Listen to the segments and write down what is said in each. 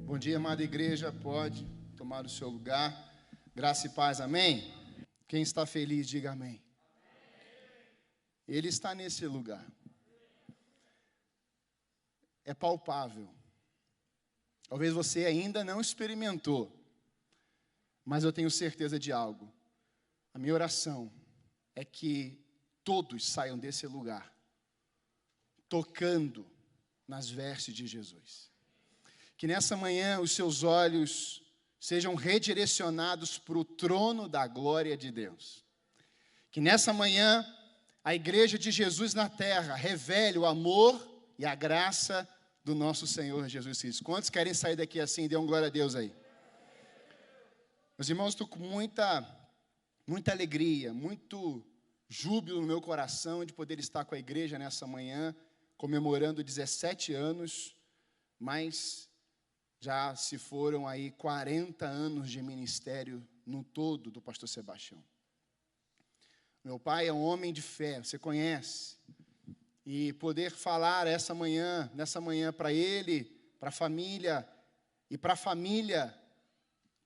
Bom dia, amada igreja, pode tomar o seu lugar. Graça e paz, amém? Quem está feliz, diga amém. Ele está nesse lugar. É palpável. Talvez você ainda não experimentou, mas eu tenho certeza de algo. A minha oração é que todos saiam desse lugar, tocando nas vestes de Jesus. Que nessa manhã os seus olhos sejam redirecionados para o trono da glória de Deus. Que nessa manhã a igreja de Jesus na terra revele o amor e a graça do nosso Senhor Jesus Cristo. Quantos querem sair daqui assim? Dê um glória a Deus aí. Meus irmãos, estou com muita alegria, muito júbilo no meu coração de poder estar com a igreja nessa manhã, comemorando 17 anos, mas já se foram aí 40 anos de ministério no todo do pastor Sebastião. Meu pai é um homem de fé, você conhece. E poder falar nessa manhã para ele, para a família e para a família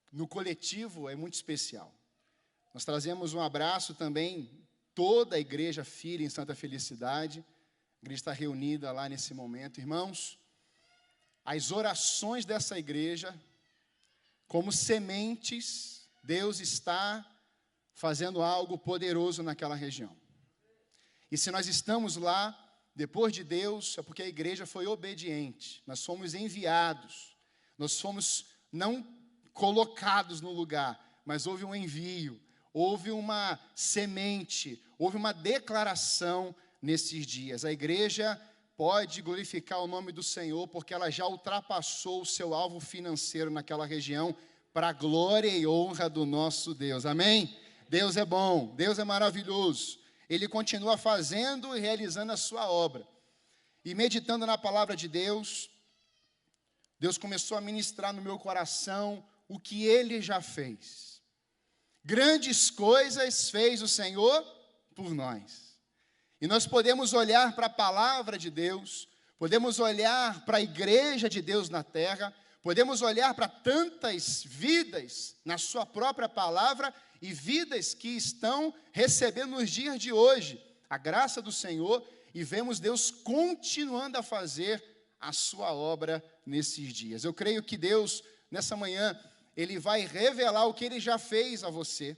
no coletivo é muito especial. Nós trazemos um abraço também, toda a igreja filha em Santa Felicidade. A igreja está reunida lá nesse momento. Irmãos, as orações dessa igreja, como sementes, Deus está fazendo algo poderoso naquela região. E se nós estamos lá, depois de Deus, é porque a igreja foi obediente. Nós fomos enviados. Nós fomos não colocados no lugar, mas houve um envio, houve uma semente, houve uma declaração nesses dias. A igreja pode glorificar o nome do Senhor, porque ela já ultrapassou o seu alvo financeiro naquela região, para a glória e honra do nosso Deus. Amém? Deus é bom, Deus é maravilhoso. Ele continua fazendo e realizando a sua obra. E meditando na palavra de Deus, Deus começou a ministrar no meu coração o que Ele já fez. Grandes coisas fez o Senhor por nós. E nós podemos olhar para a palavra de Deus, podemos olhar para a igreja de Deus na terra, podemos olhar para tantas vidas na sua própria palavra e vidas que estão recebendo nos dias de hoje a graça do Senhor, e vemos Deus continuando a fazer a sua obra nesses dias. Eu creio que Deus, nessa manhã, Ele vai revelar o que Ele já fez a você,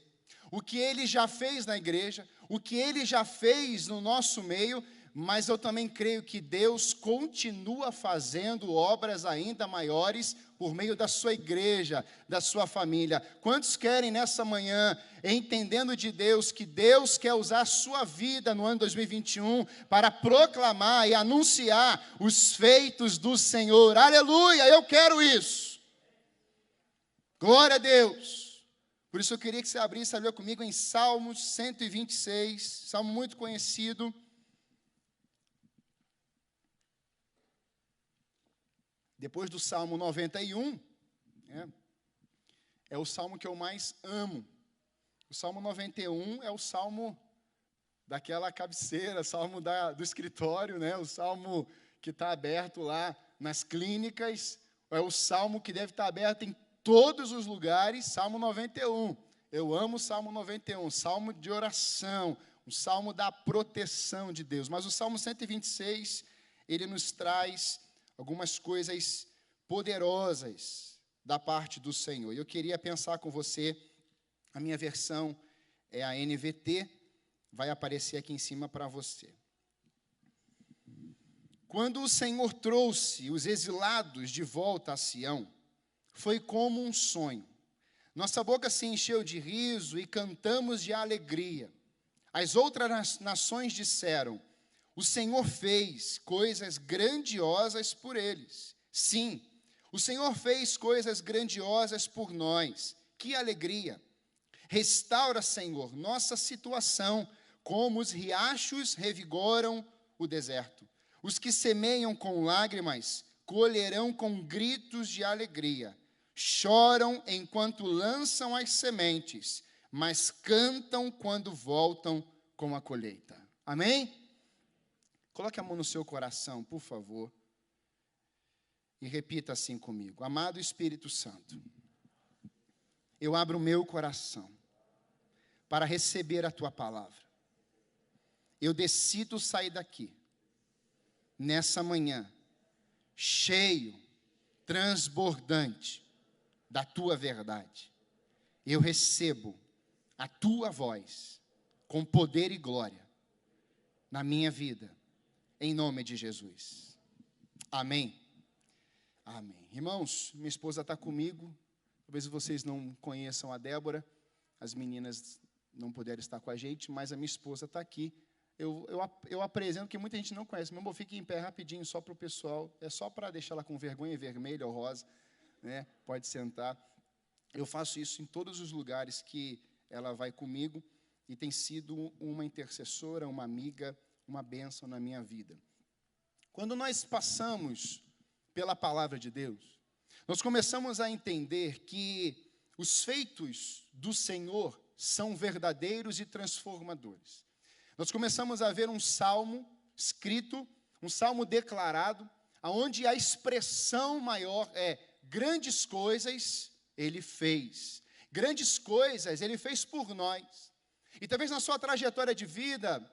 o que Ele já fez na igreja, o que Ele já fez no nosso meio, mas eu também creio que Deus continua fazendo obras ainda maiores por meio da sua igreja, da sua família. Quantos querem nessa manhã, entendendo de Deus, que Deus quer usar a sua vida no ano 2021 para proclamar e anunciar os feitos do Senhor? Aleluia, eu quero isso. Glória a Deus. Por isso eu queria que você abrisse a ler comigo em Salmos 126, salmo muito conhecido. Depois do Salmo 91, é o salmo que eu mais amo. O Salmo 91 é o salmo daquela cabeceira, salmo do escritório, o salmo que está aberto lá nas clínicas, é o salmo que deve estar aberto em todos os lugares, Salmo 91. Eu amo o Salmo 91, salmo de oração, um salmo da proteção de Deus. Mas o Salmo 126, ele nos traz algumas coisas poderosas da parte do Senhor. E eu queria pensar com você, a minha versão é a NVT, vai aparecer aqui em cima para você. Quando o Senhor trouxe os exilados de volta a Sião, foi como um sonho. Nossa boca se encheu de riso e cantamos de alegria. As outras nações disseram: o Senhor fez coisas grandiosas por eles. Sim, o Senhor fez coisas grandiosas por nós. Que alegria! Restaura, Senhor, nossa situação, como os riachos revigoram o deserto. Os que semeiam com lágrimas colherão com gritos de alegria. Choram enquanto lançam as sementes, mas cantam quando voltam com a colheita. Amém? Coloque a mão no seu coração, por favor. e repita assim comigo: amado Espírito Santo, eu abro o meu coração para receber a tua palavra. Eu decido sair daqui, nessa manhã, cheio, transbordante da tua verdade. Eu recebo a tua voz com poder e glória na minha vida, em nome de Jesus. Amém. Amém. Irmãos, minha esposa está comigo. Talvez vocês não conheçam a Débora, as meninas não puderam estar com a gente, mas a minha esposa está aqui. Eu apresento, que muita gente não conhece. Meu amor, fique em pé rapidinho, só para o pessoal. É só para deixar ela com vergonha, vermelha ou rosa, né? Pode sentar. Eu faço isso em todos os lugares que ela vai comigo, e tem sido uma intercessora, uma amiga, uma bênção na minha vida. Quando nós passamos pela palavra de Deus, nós começamos a entender que os feitos do Senhor são verdadeiros e transformadores. Nós começamos a ver um salmo escrito, um salmo declarado, onde a expressão maior é: grandes coisas Ele fez. Grandes coisas Ele fez por nós. E talvez na sua trajetória de vida,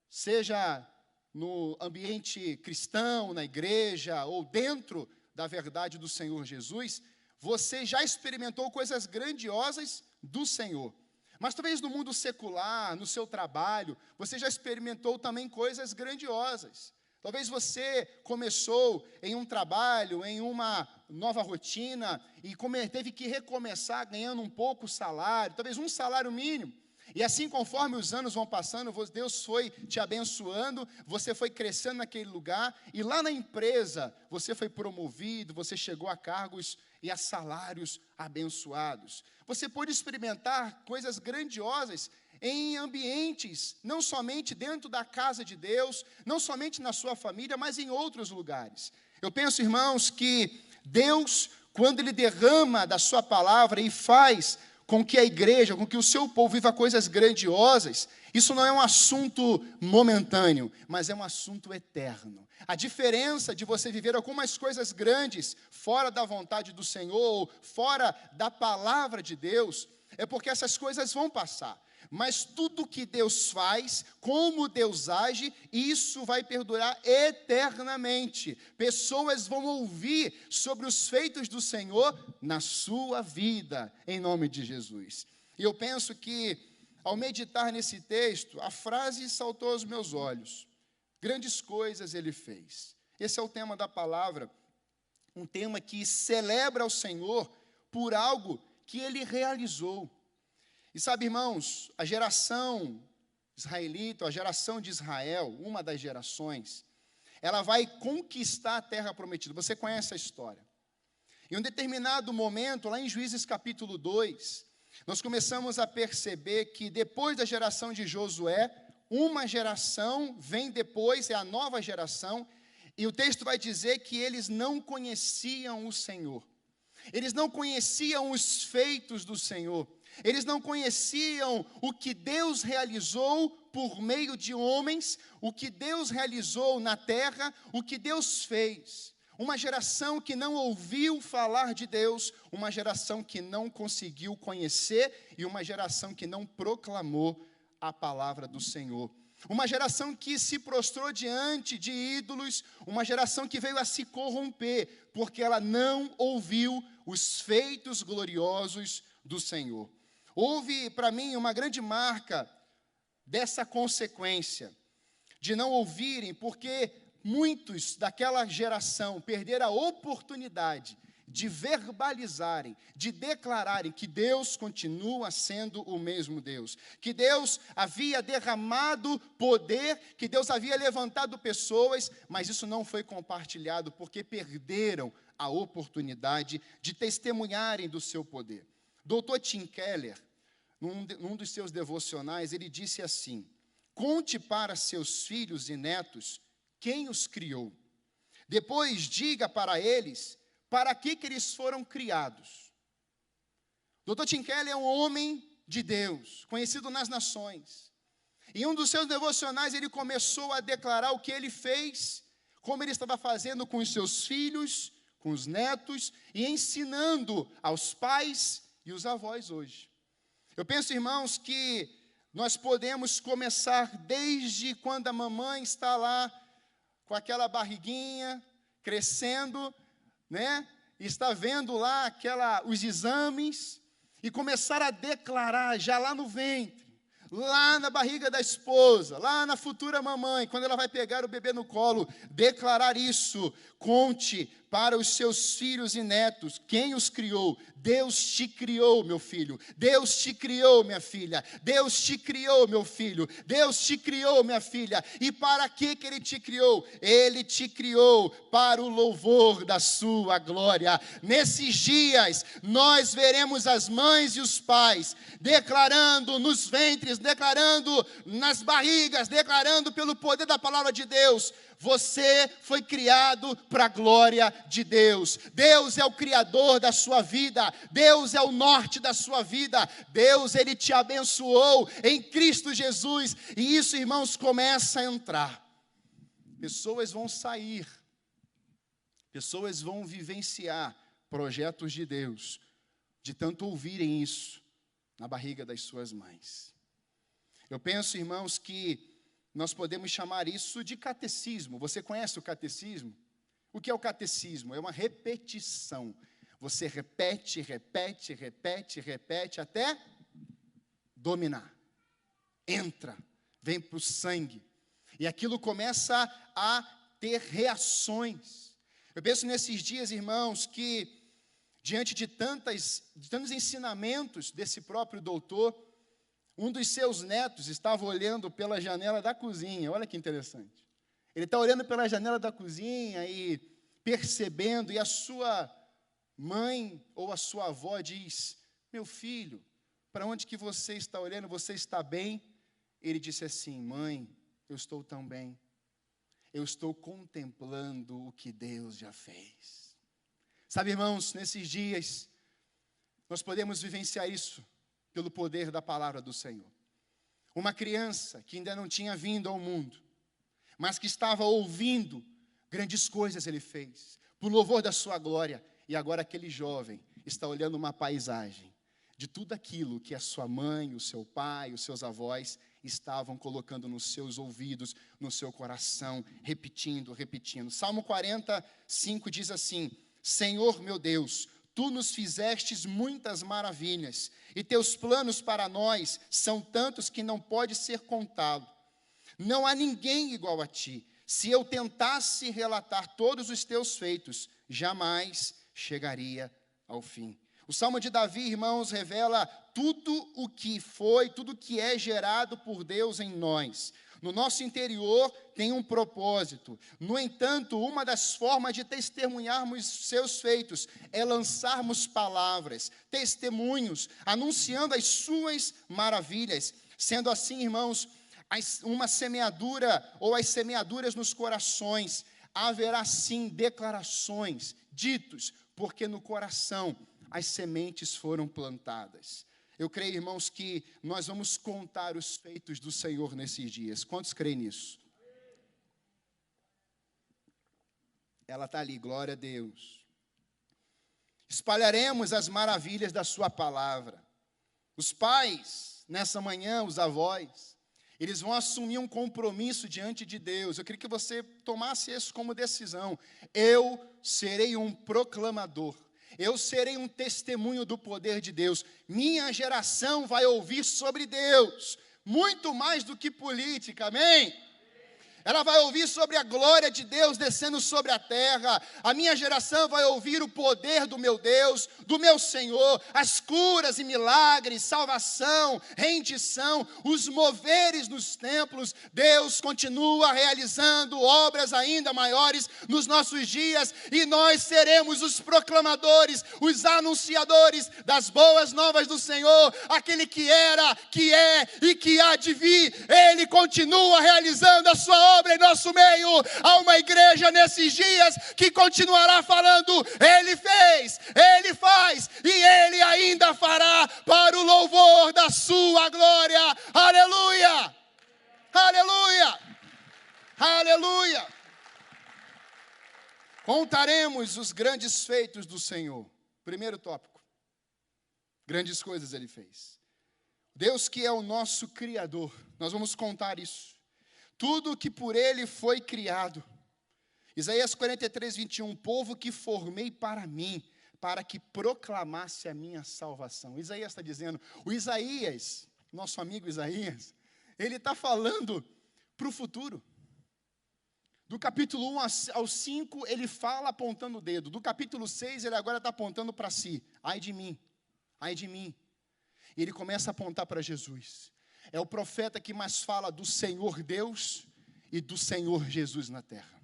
seja no ambiente cristão, na igreja, ou dentro da verdade do Senhor Jesus, você já experimentou coisas grandiosas do Senhor. Mas talvez no mundo secular, no seu trabalho, você já experimentou também coisas grandiosas. Talvez você começou em um trabalho, em uma nova rotina, e teve que recomeçar ganhando um pouco o salário, talvez um salário mínimo. E assim, conforme os anos vão passando, Deus foi te abençoando, você foi crescendo naquele lugar, e lá na empresa, você foi promovido, você chegou a cargos e a salários abençoados. Você pôde experimentar coisas grandiosas em ambientes, não somente dentro da casa de Deus, não somente na sua família, mas em outros lugares. Eu penso, irmãos, que Deus, quando Ele derrama da sua palavra e faz com que a igreja, com que o seu povo viva coisas grandiosas, isso não é um assunto momentâneo, mas é um assunto eterno. A diferença de você viver algumas coisas grandes fora da vontade do Senhor, ou fora da palavra de Deus, é porque essas coisas vão passar. Mas tudo que Deus faz, como Deus age, isso vai perdurar eternamente. Pessoas vão ouvir sobre os feitos do Senhor na sua vida, em nome de Jesus. E eu penso que, ao meditar nesse texto, a frase saltou aos meus olhos: grandes coisas Ele fez. Esse é o tema da palavra, um tema que celebra ao Senhor por algo que Ele realizou. E sabe, irmãos, a geração israelita, a geração de Israel, uma das gerações, ela vai conquistar a terra prometida. Você conhece a história. Em um determinado momento, lá em Juízes capítulo 2, nós começamos a perceber que depois da geração de Josué, uma geração vem depois, é a nova geração, e o texto vai dizer que eles não conheciam o Senhor. Eles não conheciam os feitos do Senhor. Eles não conheciam o que Deus realizou por meio de homens, o que Deus realizou na terra, o que Deus fez. Uma geração que não ouviu falar de Deus, uma geração que não conseguiu conhecer e uma geração que não proclamou a palavra do Senhor. Uma geração que se prostrou diante de ídolos, uma geração que veio a se corromper, porque ela não ouviu os feitos gloriosos do Senhor. Houve, para mim, uma grande marca dessa consequência, de não ouvirem, porque muitos daquela geração perderam a oportunidade de verbalizarem, de declararem que Deus continua sendo o mesmo Deus, que Deus havia derramado poder, que Deus havia levantado pessoas, mas isso não foi compartilhado, porque perderam a oportunidade de testemunharem do seu poder. Dr. Tim Keller, num dos seus devocionais, ele disse assim: conte para seus filhos e netos quem os criou. Depois diga para eles para que eles foram criados. Dr. Tim Keller é um homem de Deus, conhecido nas nações. Em um dos seus devocionais, ele começou a declarar o que ele fez, como ele estava fazendo com os seus filhos, com os netos e ensinando aos pais e os avós hoje. Eu penso, irmãos, que nós podemos começar desde quando a mamãe está lá com aquela barriguinha, crescendo, né? E está vendo lá os exames e começar a declarar já lá no ventre, lá na barriga da esposa, lá na futura mamãe, quando ela vai pegar o bebê no colo, declarar isso. Conte para os seus filhos e netos quem os criou. Deus te criou, meu filho. Deus te criou, minha filha. Deus te criou, meu filho. Deus te criou, minha filha. E para que Ele te criou? Ele te criou para o louvor da sua glória. Nesses dias, nós veremos as mães e os pais declarando nos ventres, declarando nas barrigas, declarando pelo poder da palavra de Deus: você foi criado para a glória de Deus. Deus é o criador da sua vida. Deus é o norte da sua vida. Deus, Ele te abençoou em Cristo Jesus. E isso, irmãos, começa a entrar. Pessoas vão sair. Pessoas vão vivenciar projetos de Deus, de tanto ouvirem isso na barriga das suas mães. Eu penso, irmãos, que nós podemos chamar isso de catecismo. Você conhece o catecismo? O que é o catecismo? É uma repetição. Você repete, repete, repete, repete, até dominar. Entra, vem para o sangue. E aquilo começa a ter reações. Eu penso nesses dias, irmãos, que diante de tantos ensinamentos desse próprio doutor, um dos seus netos estava olhando pela janela da cozinha. Olha que interessante. Ele está olhando pela janela da cozinha e percebendo, e a sua mãe ou a sua avó diz: meu filho, para onde que você está olhando? Você está bem? Ele disse assim: mãe, eu estou tão bem. Eu estou contemplando o que Deus já fez. Sabe, irmãos, nesses dias, nós podemos vivenciar isso pelo poder da palavra do Senhor. Uma criança que ainda não tinha vindo ao mundo, mas que estava ouvindo grandes coisas Ele fez, por louvor da sua glória. E agora aquele jovem está olhando uma paisagem de tudo aquilo que a sua mãe, o seu pai, os seus avós estavam colocando nos seus ouvidos, no seu coração, repetindo, repetindo. Salmo 45 diz assim: Senhor meu Deus, Tu nos fizestes muitas maravilhas, e Teus planos para nós são tantos que não pode ser contado. Não há ninguém igual a Ti. Se eu tentasse relatar todos os Teus feitos, jamais chegaria ao fim. O Salmo de Davi, irmãos, revela tudo o que foi, tudo o que é gerado por Deus em nós. No nosso interior tem um propósito. No entanto, uma das formas de testemunharmos seus feitos é lançarmos palavras, testemunhos, anunciando as suas maravilhas. Sendo assim, irmãos, uma semeadura ou as semeaduras nos corações, haverá sim declarações, ditos, porque no coração as sementes foram plantadas. Eu creio, irmãos, que nós vamos contar os feitos do Senhor nesses dias. Quantos creem nisso? Ela está ali, glória a Deus. Espalharemos as maravilhas da sua palavra. Os pais, nessa manhã, os avós, eles vão assumir um compromisso diante de Deus. Eu queria que você tomasse isso como decisão. Eu serei um proclamador. Eu serei um testemunho do poder de Deus. Minha geração vai ouvir sobre Deus, muito mais do que política, amém? Ela vai ouvir sobre a glória de Deus descendo sobre a terra. A minha geração vai ouvir o poder do meu Deus, do meu Senhor, as curas e milagres, salvação, rendição, os moveres nos templos. Deus continua realizando obras ainda maiores nos nossos dias, e nós seremos os proclamadores, os anunciadores das boas novas do Senhor. Aquele que era, que é e que há de vir, Ele continua realizando a sua obra em nosso meio. Há uma igreja nesses dias que continuará falando: Ele fez, Ele faz e Ele ainda fará, para o louvor da sua glória. Aleluia! Aleluia! Aleluia! Contaremos os grandes feitos do Senhor. Primeiro tópico. Grandes coisas Ele fez. Deus que é o nosso Criador. Nós vamos contar isso. Tudo que por Ele foi criado. Isaías 43, 21. Povo que formei para mim, para que proclamasse a minha salvação. Isaías está dizendo, o Isaías, nosso amigo Isaías, ele está falando para o futuro. Do capítulo 1 ao 5, ele fala apontando o dedo. Do capítulo 6, ele agora está apontando para si. Ai de mim, ai de mim. E ele começa a apontar para Jesus. É o profeta que mais fala do Senhor Deus e do Senhor Jesus na terra.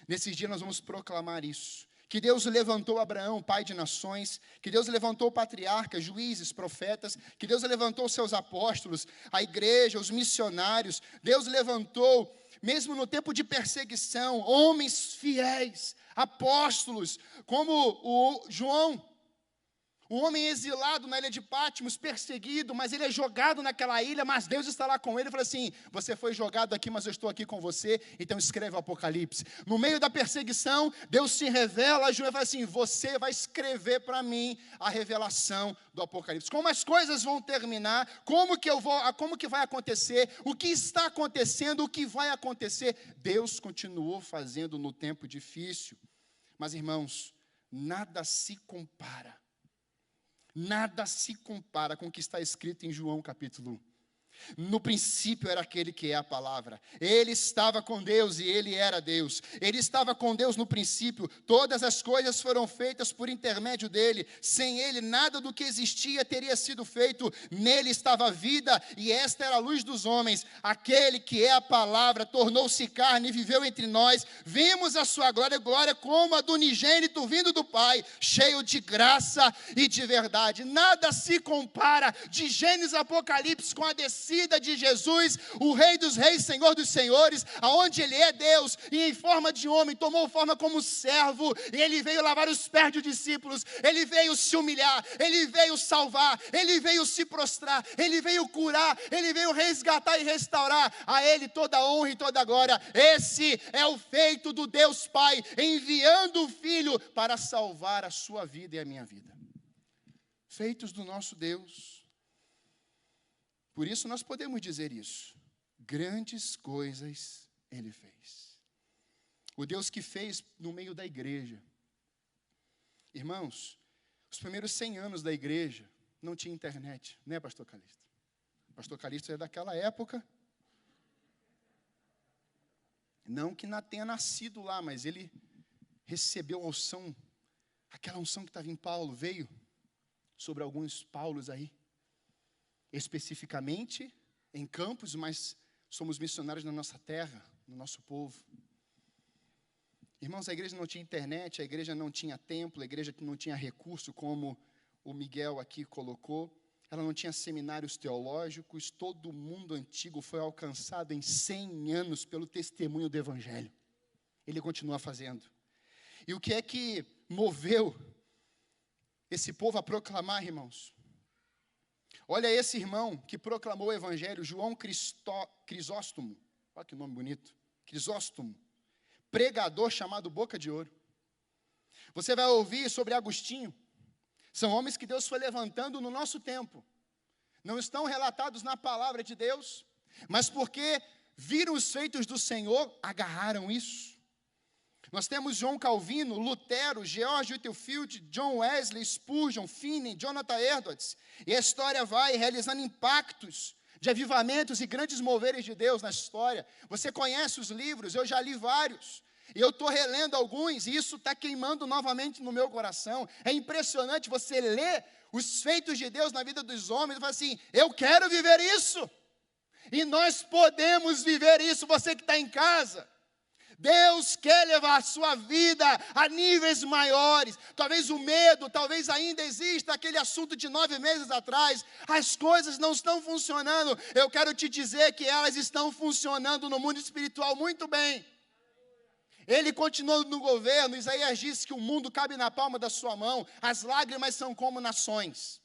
Nesses dias nós vamos proclamar isso. Que Deus levantou Abraão, pai de nações, que Deus levantou patriarcas, juízes, profetas, que Deus levantou seus apóstolos, a igreja, os missionários. Deus levantou, mesmo no tempo de perseguição, homens fiéis, apóstolos, como o João, um homem exilado na ilha de Patmos, perseguido, mas ele é jogado naquela ilha, mas Deus está lá com ele e fala assim, você foi jogado aqui, mas eu estou aqui com você, então escreve o Apocalipse. No meio da perseguição, Deus se revela a João e fala assim, você vai escrever para mim a revelação do Apocalipse. Como as coisas vão terminar, como que vai acontecer, o que está acontecendo, o que vai acontecer. Deus continuou fazendo no tempo difícil. Mas irmãos, nada se compara com o que está escrito em João capítulo 1. No princípio era aquele que é a palavra. Ele estava com Deus e ele era Deus. Ele estava com Deus no princípio. Todas as coisas foram feitas por intermédio dele. Sem ele, nada do que existia teria sido feito. Nele estava a vida e esta era a luz dos homens. Aquele que é a palavra tornou-se carne e viveu entre nós. Vimos a sua glória, glória como a do unigênito vindo do Pai, cheio de graça e de verdade. Nada se compara de Gênesis a Apocalipse com a descida de Jesus, o Rei dos Reis, Senhor dos Senhores, aonde Ele é Deus e em forma de homem, tomou forma como servo, e Ele veio lavar os pés dos discípulos, Ele veio se humilhar, Ele veio salvar, Ele veio se prostrar, Ele veio curar, Ele veio resgatar e restaurar, a Ele toda a honra e toda a glória. Esse é o feito do Deus Pai, enviando o Filho para salvar a sua vida e a minha vida. Feitos do nosso Deus. Por isso nós podemos dizer isso. Grandes coisas Ele fez. O Deus que fez no meio da igreja. Irmãos, os primeiros 100 anos da igreja não tinha internet, né, pastor Calixto? Pastor Calixto é daquela época. Não que tenha nascido lá, mas ele recebeu a unção, aquela unção que estava em Paulo, veio sobre alguns Paulos aí. Especificamente em Campos, mas somos missionários na nossa terra, no nosso povo. Irmãos, a igreja não tinha internet, a igreja não tinha templo, a igreja não tinha recurso, como o Miguel aqui colocou. Ela não tinha seminários teológicos. Todo o mundo antigo foi alcançado em 100 anos pelo testemunho do Evangelho. Ele continua fazendo. E o que é que moveu esse povo a proclamar, irmãos? Olha esse irmão que proclamou o Evangelho, João Crisóstomo. Olha que nome bonito. Crisóstomo. Pregador chamado Boca de Ouro. Você vai ouvir sobre Agostinho. São homens que Deus foi levantando no nosso tempo. Não estão relatados na palavra de Deus, mas porque viram os feitos do Senhor, agarraram isso. Nós temos João Calvino, Lutero, George Whitefield, John Wesley, Spurgeon, Finney, Jonathan Edwards. E a história vai realizando impactos de avivamentos e grandes moveres de Deus na história. Você conhece os livros, eu já li vários. E eu estou relendo alguns, e isso está queimando novamente no meu coração. É impressionante você ler os feitos de Deus na vida dos homens e falar assim, eu quero viver isso. E nós podemos viver isso, você que está em casa. Deus quer levar a sua vida a níveis maiores. Talvez o medo, talvez ainda exista aquele assunto de 9 meses atrás. As coisas não estão funcionando. Eu quero te dizer que elas estão funcionando no mundo espiritual muito bem. Ele continuou no governo. Isaías disse que o mundo cabe na palma da sua mão. As lágrimas são como nações.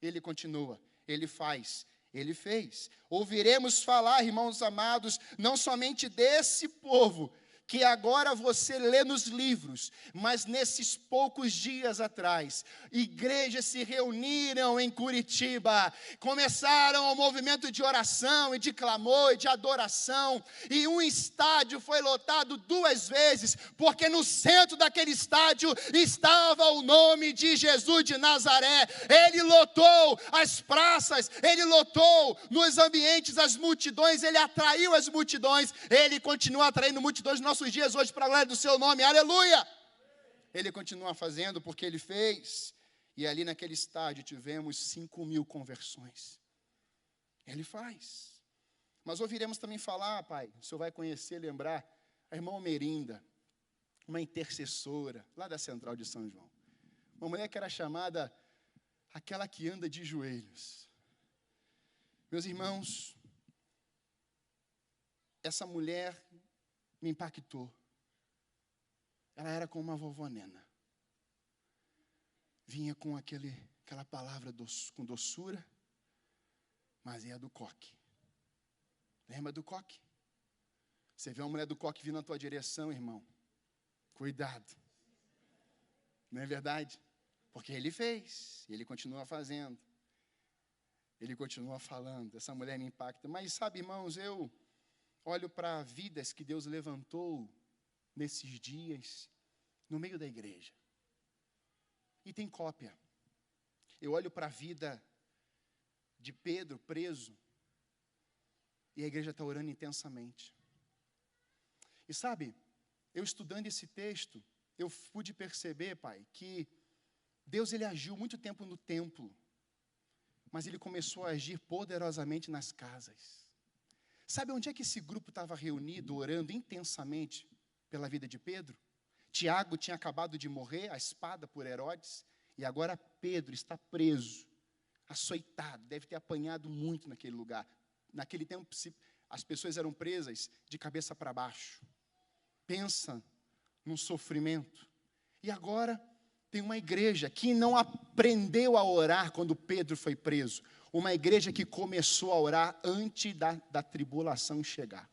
Ele continua, ele faz, ele fez. Ouviremos falar, irmãos amados, não somente desse povo, que agora você lê nos livros, mas nesses poucos dias atrás, igrejas se reuniram em Curitiba, começaram o movimento de oração e de clamor e de adoração, e um estádio foi lotado 2 vezes, porque no centro daquele estádio estava o nome de Jesus de Nazaré. Ele lotou as praças, ele lotou nos ambientes as multidões, ele atraiu as multidões, ele continua atraindo multidões nos nossos dias hoje para a glória do seu nome, aleluia! Ele continua fazendo porque ele fez, e ali naquele estádio tivemos 5.000 conversões. Ele faz. Mas ouviremos também falar, pai, o senhor vai conhecer, lembrar, a irmã Merinda, uma intercessora, lá da Central de São João. Uma mulher que era chamada aquela que anda de joelhos. Meus irmãos, essa mulher me impactou. Ela era como uma vovó Nena. Vinha com aquela palavra com doçura, mas é do coque. Lembra do coque? Você vê uma mulher do coque vindo na tua direção, irmão. Cuidado. Não é verdade? Porque ele fez, e ele continua fazendo. Ele continua falando. Essa mulher me impacta. Mas sabe, irmãos, eu olho para vidas que Deus levantou nesses dias, no meio da igreja. E tem cópia. Eu olho para a vida de Pedro preso, e a igreja está orando intensamente. E sabe, eu estudando esse texto, eu pude perceber, pai, que Deus ele agiu muito tempo no templo, mas ele começou a agir poderosamente nas casas. Sabe onde é que esse grupo estava reunido, orando intensamente pela vida de Pedro? Tiago tinha acabado de morrer, a espada por Herodes, e agora Pedro está preso, açoitado, deve ter apanhado muito naquele lugar. Naquele tempo, as pessoas eram presas de cabeça para baixo. Pensa num sofrimento. E agora tem uma igreja que não aprendeu a orar quando Pedro foi preso. Uma igreja que começou a orar antes da tribulação chegar.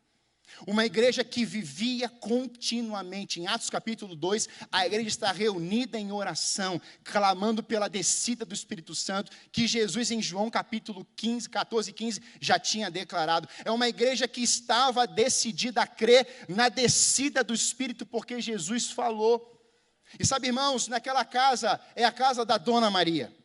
Uma igreja que vivia continuamente. Em Atos capítulo 2, a igreja está reunida em oração, clamando pela descida do Espírito Santo, que Jesus em João capítulo 14 e 15 já tinha declarado. É uma igreja que estava decidida a crer na descida do Espírito, porque Jesus falou. E sabe, irmãos, naquela casa, é a casa da Dona Maria.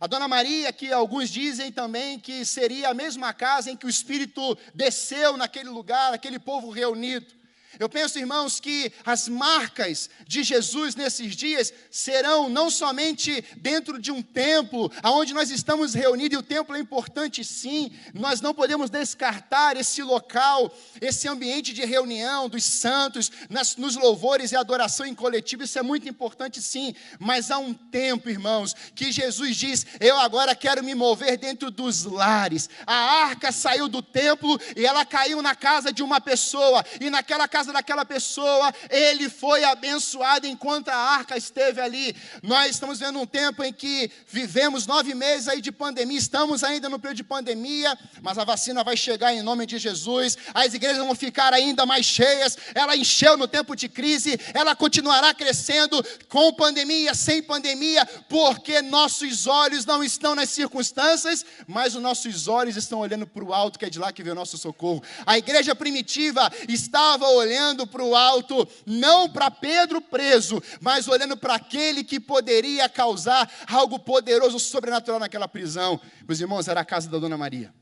A Dona Maria, que alguns dizem também que seria a mesma casa em que o Espírito desceu naquele lugar, aquele povo reunido. Eu penso, irmãos, que as marcas de Jesus nesses dias serão não somente dentro de um templo, onde nós estamos reunidos, e o templo é importante sim, nós não podemos descartar esse local, esse ambiente de reunião dos santos, nos louvores e adoração em coletivo, isso é muito importante sim, mas há um tempo, irmãos, que Jesus diz, eu agora quero me mover dentro dos lares. A arca saiu do templo e ela caiu na casa de uma pessoa, e naquela casa daquela pessoa, ele foi abençoado enquanto a arca esteve ali. Nós estamos vendo um tempo em que vivemos 9 meses aí de pandemia, estamos ainda no período de pandemia, mas a vacina vai chegar em nome de Jesus, as igrejas vão ficar ainda mais cheias, ela encheu no tempo de crise, ela continuará crescendo com pandemia, sem pandemia, porque nossos olhos não estão nas circunstâncias, mas os nossos olhos estão olhando para o alto, que é de lá que vem o nosso socorro. A igreja primitiva estava olhando para o alto, não para Pedro preso, mas olhando para aquele que poderia causar algo poderoso, sobrenatural naquela prisão. Meus irmãos, era a casa da Dona Maria.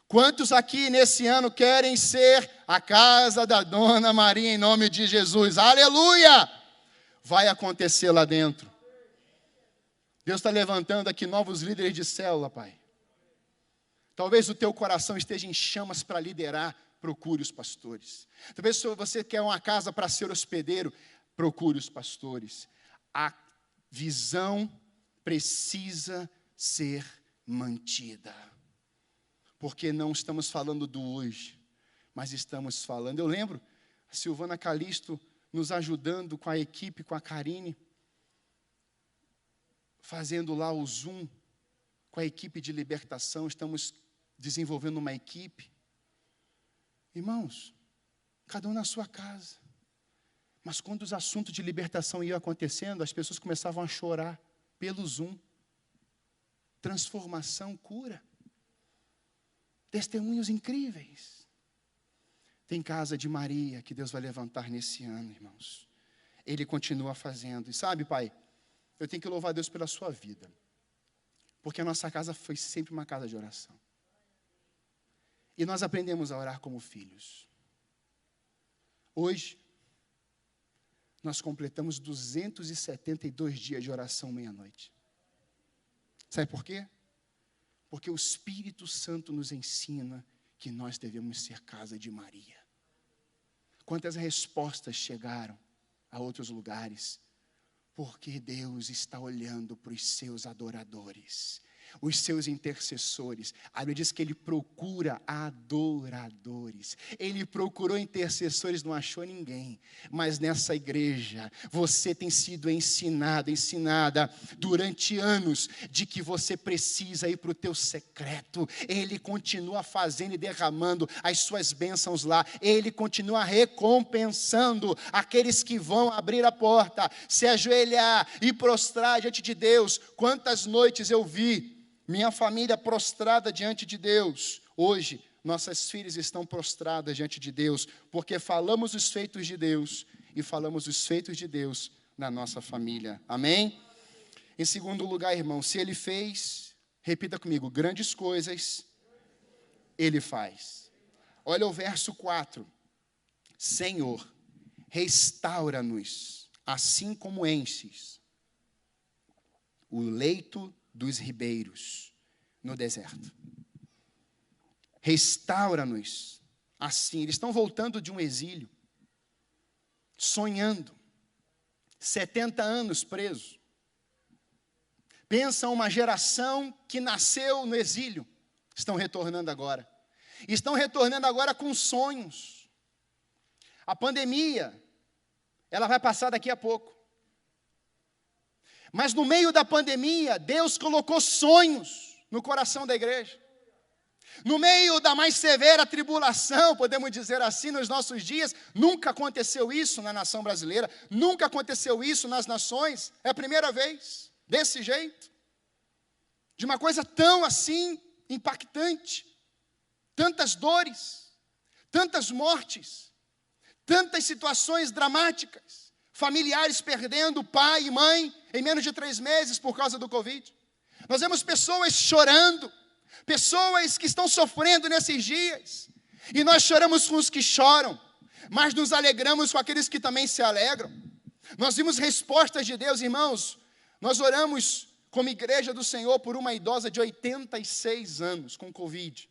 Quantos aqui nesse ano querem ser a casa da Dona Maria em nome de Jesus? Aleluia! Vai acontecer lá dentro. Deus está levantando aqui novos líderes de célula, Pai. Talvez o teu coração esteja em chamas para liderar, procure os pastores. Talvez se você quer uma casa para ser hospedeiro, procure os pastores. A visão precisa ser mantida. Porque não estamos falando do hoje, mas estamos falando. Eu lembro, a Silvana Calisto nos ajudando com a equipe, com a Karine, fazendo lá o Zoom, com a equipe de libertação, estamos desenvolvendo uma equipe. Irmãos, cada um na sua casa. Mas quando os assuntos de libertação iam acontecendo, as pessoas começavam a chorar pelo Zoom. Transformação, cura. Testemunhos incríveis. Tem casa de Maria que Deus vai levantar nesse ano, irmãos. Ele continua fazendo. E sabe, Pai, eu tenho que louvar Deus pela sua vida. Porque a nossa casa foi sempre uma casa de oração. E nós aprendemos a orar como filhos. Hoje, nós completamos 272 dias de oração meia-noite. Sabe por quê? Porque o Espírito Santo nos ensina que nós devemos ser casa de Maria. Quantas respostas chegaram a outros lugares? Porque Deus está olhando para os seus adoradores, os seus intercessores. A Bíblia diz que Ele procura adoradores. Ele procurou intercessores, não achou ninguém. Mas nessa igreja, você tem sido ensinada durante anos de que você precisa ir para o teu secreto. Ele continua fazendo e derramando as suas bênçãos lá. Ele continua recompensando aqueles que vão abrir a porta, se ajoelhar e prostrar diante de Deus. Quantas noites eu vi minha família prostrada diante de Deus. Hoje, nossas filhas estão prostradas diante de Deus, porque falamos os feitos de Deus e falamos os feitos de Deus na nossa família. Amém? Em segundo lugar, irmão, se Ele fez, repita comigo, grandes coisas, Ele faz. Olha o verso 4. Senhor, restaura-nos, assim como enches o leito dos ribeiros no deserto. Restaura-nos assim. Eles estão voltando de um exílio, sonhando, 70 anos presos. Pensa uma geração que nasceu no exílio, estão retornando agora. Estão retornando agora com sonhos. A pandemia, ela vai passar daqui a pouco. Mas no meio da pandemia, Deus colocou sonhos no coração da igreja. No meio da mais severa tribulação, podemos dizer assim, nos nossos dias, nunca aconteceu isso na nação brasileira, nunca aconteceu isso nas nações, é a primeira vez, desse jeito, de uma coisa tão assim, impactante, tantas dores, tantas mortes, tantas situações dramáticas. Familiares perdendo pai e mãe em menos de 3 meses por causa do Covid. Nós vemos pessoas chorando, pessoas que estão sofrendo nesses dias. E nós choramos com os que choram, mas nos alegramos com aqueles que também se alegram. Nós vimos respostas de Deus, irmãos. Nós oramos como igreja do Senhor por uma idosa de 86 anos com Covid.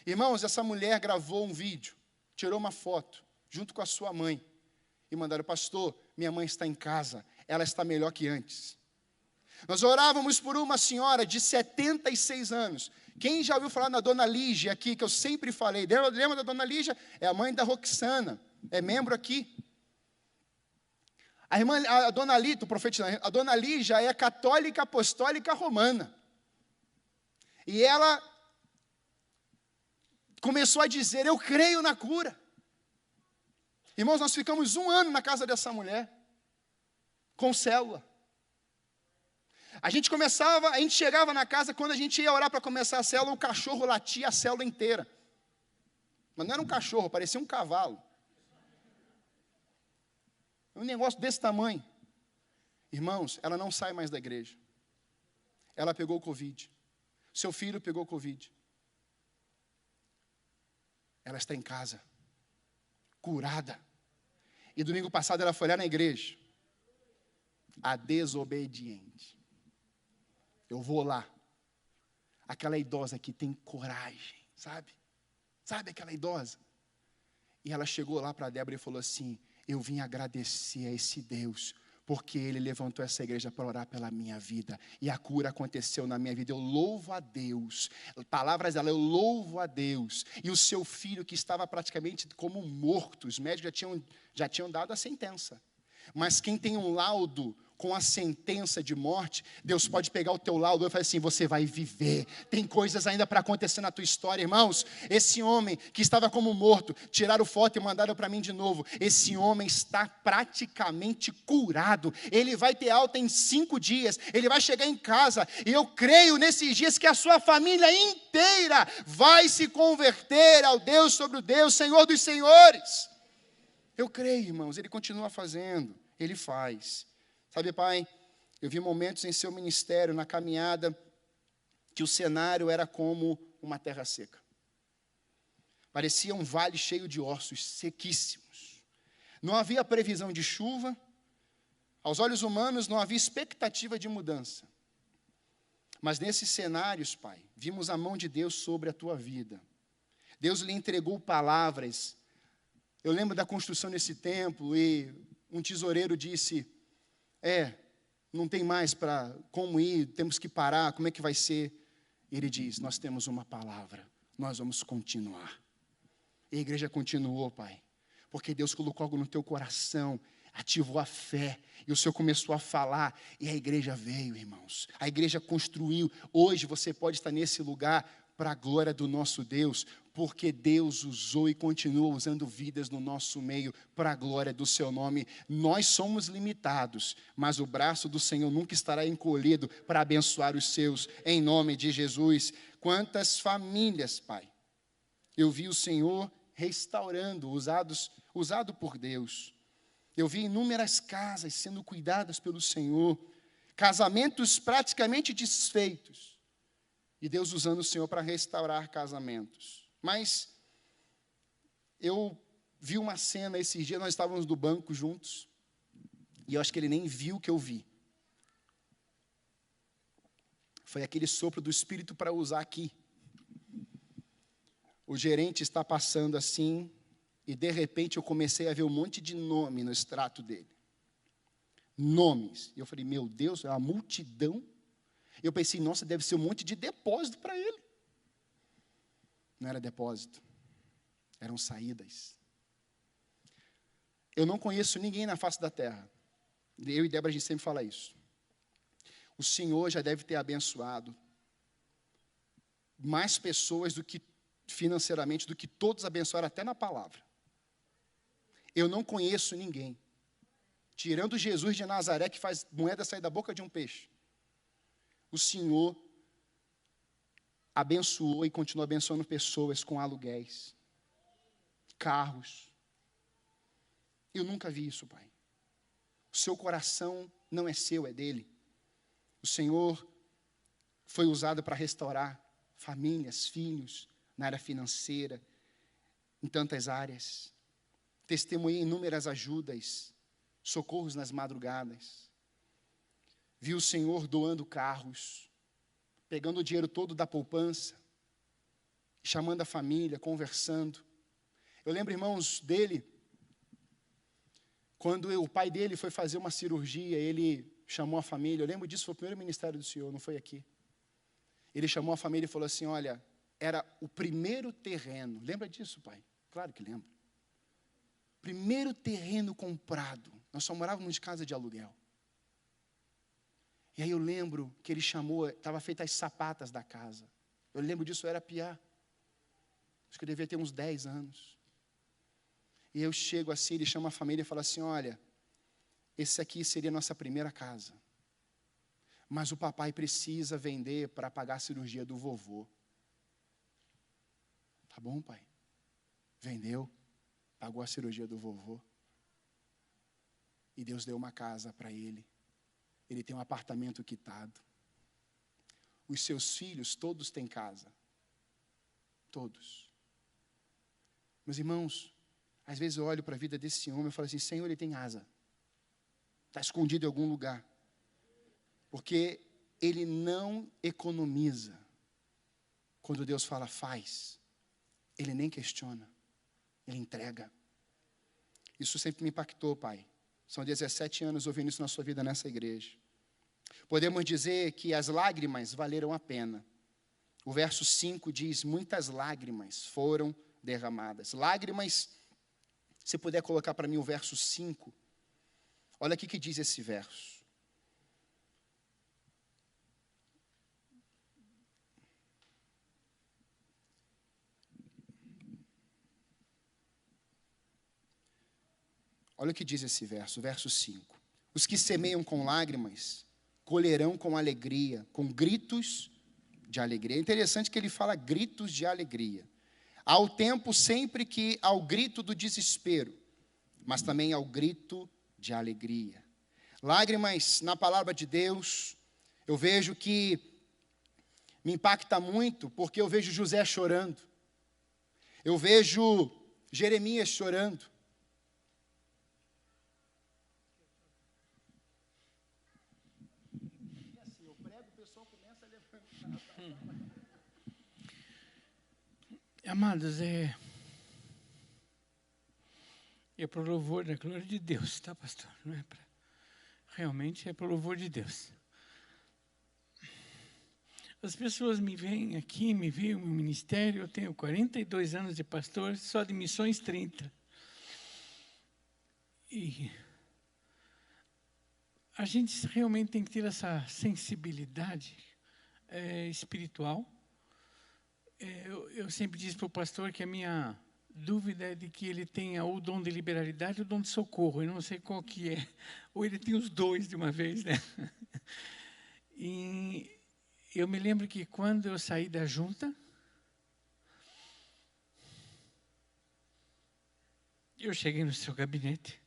Irmãos, essa mulher gravou um vídeo, tirou uma foto, junto com a sua mãe. E mandaram, pastor, minha mãe está em casa, ela está melhor que antes. Nós orávamos por uma senhora de 76 anos. Quem já ouviu falar na dona Lígia aqui, que eu sempre falei, lembra da dona Lígia? É a mãe da Roxana, é membro aqui. A dona Lita, o profeta, a dona Lígia é católica apostólica romana. E ela começou a dizer, eu creio na cura. Irmãos, nós ficamos 1 ano na casa dessa mulher, com célula. A gente chegava na casa, quando a gente ia orar para começar a célula, o cachorro latia a célula inteira. Mas não era um cachorro, parecia um cavalo. Um negócio desse tamanho. Irmãos, ela não sai mais da igreja. Ela pegou o Covid. Seu filho pegou o Covid. Ela está em casa, curada. E domingo passado ela foi lá na igreja. A desobediente. Eu vou lá. Aquela idosa que tem coragem, sabe? Sabe aquela idosa? E ela chegou lá para a Débora e falou assim, eu vim agradecer a esse Deus, porque Ele levantou essa igreja para orar pela minha vida. E a cura aconteceu na minha vida. Eu louvo a Deus. Palavras dela, eu louvo a Deus. E o seu filho que estava praticamente como morto, os médicos já tinham dado a sentença. Mas quem tem um laudo com a sentença de morte, Deus pode pegar o teu laudo e falar assim, você vai viver, tem coisas ainda para acontecer na tua história, irmãos. Esse homem que estava como morto, tiraram foto e mandaram para mim de novo, esse homem está praticamente curado, ele vai ter alta em 5 dias, ele vai chegar em casa, e eu creio nesses dias que a sua família inteira vai se converter ao Deus sobre o Deus, Senhor dos senhores. Eu creio, irmãos, ele continua fazendo, ele faz. Sabe, Pai, eu vi momentos em seu ministério, na caminhada, que o cenário era como uma terra seca. Parecia um vale cheio de ossos sequíssimos. Não havia previsão de chuva, aos olhos humanos não havia expectativa de mudança. Mas nesses cenários, Pai, vimos a mão de Deus sobre a tua vida. Deus lhe entregou palavras. Eu lembro da construção desse templo e um tesoureiro disse, não tem mais para como ir, temos que parar, como é que vai ser? Ele diz, nós temos uma palavra, nós vamos continuar. E a igreja continuou, Pai, porque Deus colocou algo no teu coração, ativou a fé, e o Senhor começou a falar, e a igreja veio, irmãos. A igreja construiu. Hoje você pode estar nesse lugar para a glória do nosso Deus, porque Deus usou e continua usando vidas no nosso meio para a glória do seu nome. Nós somos limitados, mas o braço do Senhor nunca estará encolhido para abençoar os seus, em nome de Jesus. Quantas famílias, Pai, eu vi o Senhor restaurando, usado por Deus. Eu vi inúmeras casas sendo cuidadas pelo Senhor, casamentos praticamente desfeitos, e Deus usando o Senhor para restaurar casamentos. Mas eu vi uma cena esses dias, nós estávamos no banco juntos, e eu acho que ele nem viu o que eu vi. Foi aquele sopro do Espírito para usar aqui. O gerente está passando assim, e de repente eu comecei a ver um monte de nome no extrato dele. Nomes. E eu falei, meu Deus, é uma multidão. Eu pensei, nossa, deve ser um monte de depósito para ele. Não era depósito, eram saídas. Eu não conheço ninguém na face da terra. Eu e Débora, a gente sempre fala isso. O Senhor já deve ter abençoado mais pessoas do que financeiramente, do que todos abençoaram até na palavra. Eu não conheço ninguém, tirando Jesus de Nazaré, que faz moeda sair da boca de um peixe. O Senhor abençoou e continua abençoando pessoas com aluguéis, carros. Eu nunca vi isso, Pai. O seu coração não é seu, é dele. O Senhor foi usado para restaurar famílias, filhos, na área financeira, em tantas áreas. Testemunhei inúmeras ajudas, socorros nas madrugadas. Vi o Senhor doando carros, pegando o dinheiro todo da poupança, chamando a família, conversando. Eu lembro, irmãos, dele, quando o pai dele foi fazer uma cirurgia, ele chamou a família. Eu lembro disso, foi o primeiro ministério do Senhor, não foi aqui. Ele chamou a família e falou assim, olha, era o primeiro terreno. Lembra disso, pai? Claro que lembro. Primeiro terreno comprado. Nós só morávamos de casa de aluguel. E aí eu lembro que ele chamou, estava feitas as sapatas da casa. Eu lembro disso, eu era piá. Acho que eu devia ter uns 10 anos. E eu chego assim, ele chama a família e fala assim, olha, esse aqui seria a nossa primeira casa. Mas o papai precisa vender para pagar a cirurgia do vovô. Tá bom, pai? Vendeu, pagou a cirurgia do vovô. E Deus deu uma casa para ele. Ele tem um apartamento quitado. Os seus filhos, todos têm casa. Todos. Meus irmãos, às vezes eu olho para a vida desse homem e falo assim, Senhor, ele tem asa. Está escondido em algum lugar. Porque ele não economiza. Quando Deus fala, faz. Ele nem questiona. Ele entrega. Isso sempre me impactou, pai. São 17 anos ouvindo isso na sua vida nessa igreja. Podemos dizer que as lágrimas valeram a pena. O verso 5 diz, muitas lágrimas foram derramadas. Lágrimas, se puder colocar para mim o verso 5. Olha aqui que diz esse verso. Olha o que diz esse verso, verso 5. Os que semeiam com lágrimas, colherão com alegria, com gritos de alegria. É interessante que ele fala gritos de alegria. Há o tempo sempre que há o grito do desespero, mas também há o grito de alegria. Lágrimas na palavra de Deus, eu vejo que me impacta muito, porque eu vejo José chorando. Eu vejo Jeremias chorando. Amados, é para o louvor da glória de Deus, tá, pastor? Não é para... Realmente é para o louvor de Deus. As pessoas me veem aqui, me veem no ministério, eu tenho 42 anos de pastor, só de missões 30. E a gente realmente tem que ter essa sensibilidade espiritual. Eu sempre disse para o pastor que a minha dúvida é de que ele tenha ou o dom de liberalidade ou o dom de socorro. Eu não sei qual que é. Ou ele tem os dois de uma vez, né? E eu me lembro que quando eu saí da junta, eu cheguei no seu gabinete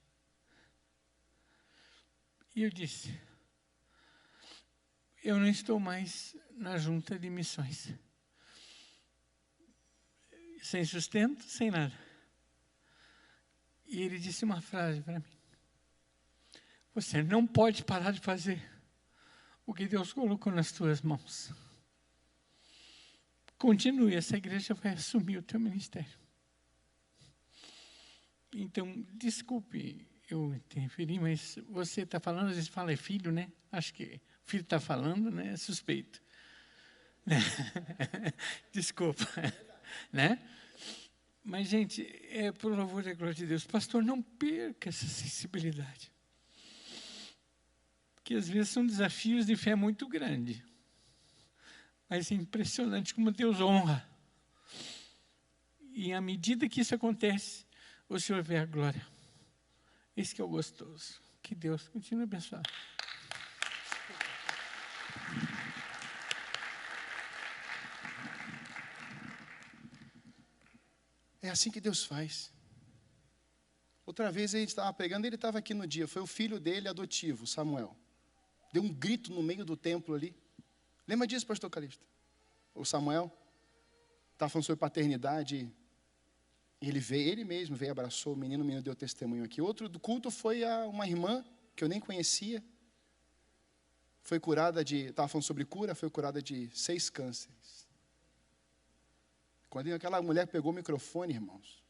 e eu disse, eu não estou mais na junta de missões. Sem sustento, sem nada. E ele disse uma frase para mim. Você não pode parar de fazer o que Deus colocou nas tuas mãos. Continue, essa igreja vai assumir o teu ministério. Então, desculpe eu interferir, mas você está falando, às vezes fala é filho, né? Acho que filho está falando, né? É suspeito. Desculpa. Né? Mas, gente, por louvor da glória de Deus, pastor, não perca essa sensibilidade. Porque às vezes são desafios de fé muito grandes. Mas é impressionante como Deus honra. E à medida que isso acontece, o Senhor vê a glória. Esse que é o gostoso. Que Deus continue a abençoar. É assim que Deus faz. Outra vez a gente estava pregando, ele estava aqui no dia, foi o filho dele adotivo, Samuel. Deu um grito no meio do templo ali. Lembra disso, pastor Calixto? O Samuel estava falando sobre paternidade. Ele mesmo veio, abraçou o menino deu testemunho aqui. Outro do culto foi uma irmã, que eu nem conhecia. Foi curada estava falando sobre cura, foi curada de 6 cânceres. Quando aquela mulher pegou o microfone, irmãos,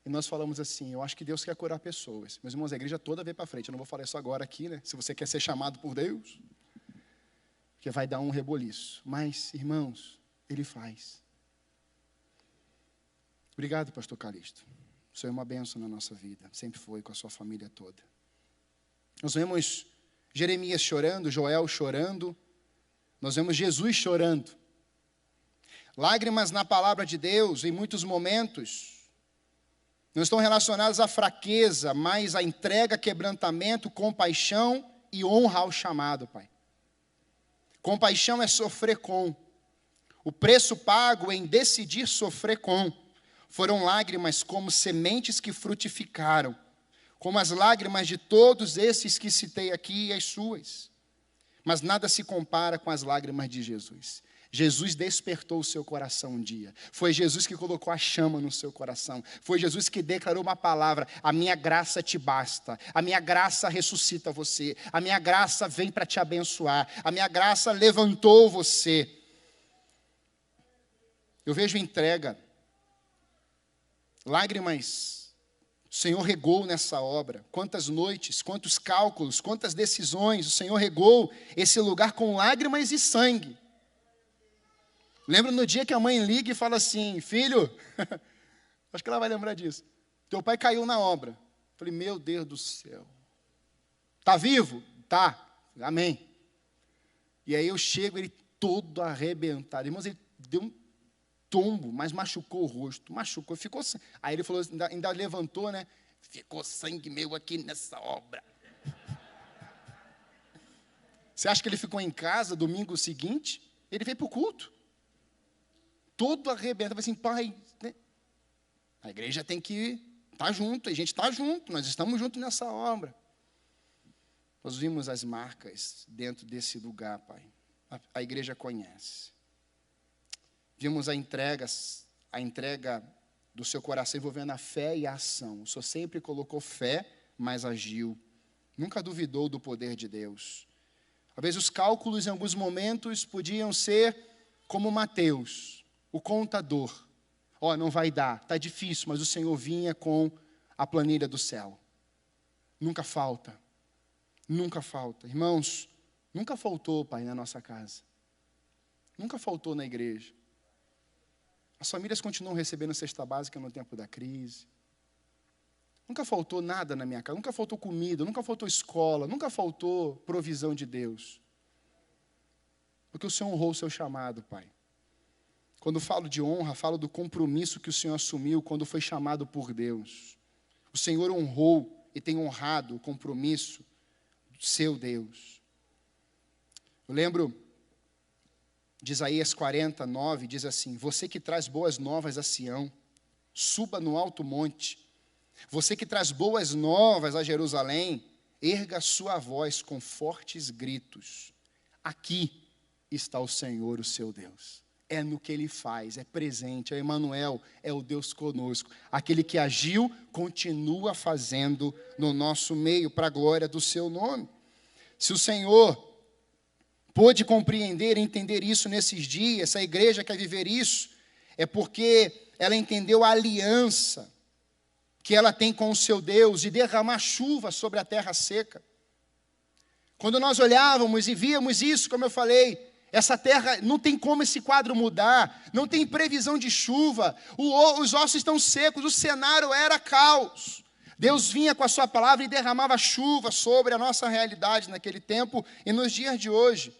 e nós falamos assim, eu acho que Deus quer curar pessoas. Meus irmãos, a igreja toda veio para frente. Eu não vou falar isso agora aqui, né? Se você quer ser chamado por Deus, porque vai dar um reboliço. Mas, irmãos, Ele faz. Obrigado, pastor Calixto. O Senhor é uma bênção na nossa vida. Sempre foi, com a sua família toda. Nós vemos Jeremias chorando, Joel chorando. Nós vemos Jesus chorando. Lágrimas na palavra de Deus, em muitos momentos, não estão relacionadas à fraqueza, mas à entrega, quebrantamento, compaixão e honra ao chamado, Pai. Compaixão é sofrer com. O preço pago em decidir sofrer com foram lágrimas como sementes que frutificaram, como as lágrimas de todos esses que citei aqui e as suas. Mas nada se compara com as lágrimas de Jesus. Jesus despertou o seu coração um dia. Foi Jesus que colocou a chama no seu coração. Foi Jesus que declarou uma palavra: a minha graça te basta. A minha graça ressuscita você. A minha graça vem para te abençoar. A minha graça levantou você. Eu vejo entrega. Lágrimas. O Senhor regou nessa obra. Quantas noites, quantos cálculos, quantas decisões. O Senhor regou esse lugar com lágrimas e sangue. Lembra no dia que a mãe liga e fala assim: filho, acho que ela vai lembrar disso. Teu pai caiu na obra. Eu falei, meu Deus do céu. Está vivo? Tá. Amém. E aí eu chego, ele todo arrebentado. Irmãos, ele deu um tombo, mas machucou o rosto. Machucou, ficou... Aí ele falou, ainda levantou, né? Ficou sangue meu aqui nessa obra. Você acha que ele ficou em casa domingo seguinte? Ele veio para o culto. Todo arrebentado. Assim, pai, né? A igreja tem que estar junto. A gente está junto. Nós estamos juntos nessa obra. Nós vimos as marcas dentro desse lugar, pai. A igreja conhece. Vimos a entrega do seu coração envolvendo a fé e a ação. O Senhor sempre colocou fé, mas agiu. Nunca duvidou do poder de Deus. Talvez os cálculos, em alguns momentos, podiam ser como Mateus, o contador. Não vai dar, está difícil, mas o Senhor vinha com a planilha do céu. Nunca falta. Nunca falta. Irmãos, nunca faltou, pai, na nossa casa. Nunca faltou na igreja. As famílias continuam recebendo cesta básica no tempo da crise. Nunca faltou nada na minha casa, nunca faltou comida, nunca faltou escola, nunca faltou provisão de Deus. Porque o Senhor honrou o seu chamado, Pai. Quando falo de honra, falo do compromisso que o Senhor assumiu quando foi chamado por Deus. O Senhor honrou e tem honrado o compromisso do seu Deus. Eu lembro de Isaías 49, diz assim: você que traz boas novas a Sião, suba no alto monte. Você que traz boas novas a Jerusalém, erga sua voz com fortes gritos. Aqui está o Senhor, o seu Deus. É no que Ele faz, é presente, é Emmanuel, é o Deus conosco. Aquele que agiu, continua fazendo no nosso meio, para a glória do seu nome. Se o Senhor pôde compreender e entender isso nesses dias, essa igreja quer viver isso, é porque ela entendeu a aliança que ela tem com o seu Deus, e derramar chuva sobre a terra seca. Quando nós olhávamos e víamos isso, como eu falei, essa terra, não tem como esse quadro mudar, não tem previsão de chuva, os ossos estão secos, o cenário era caos. Deus vinha com a sua palavra e derramava chuva sobre a nossa realidade naquele tempo e nos dias de hoje.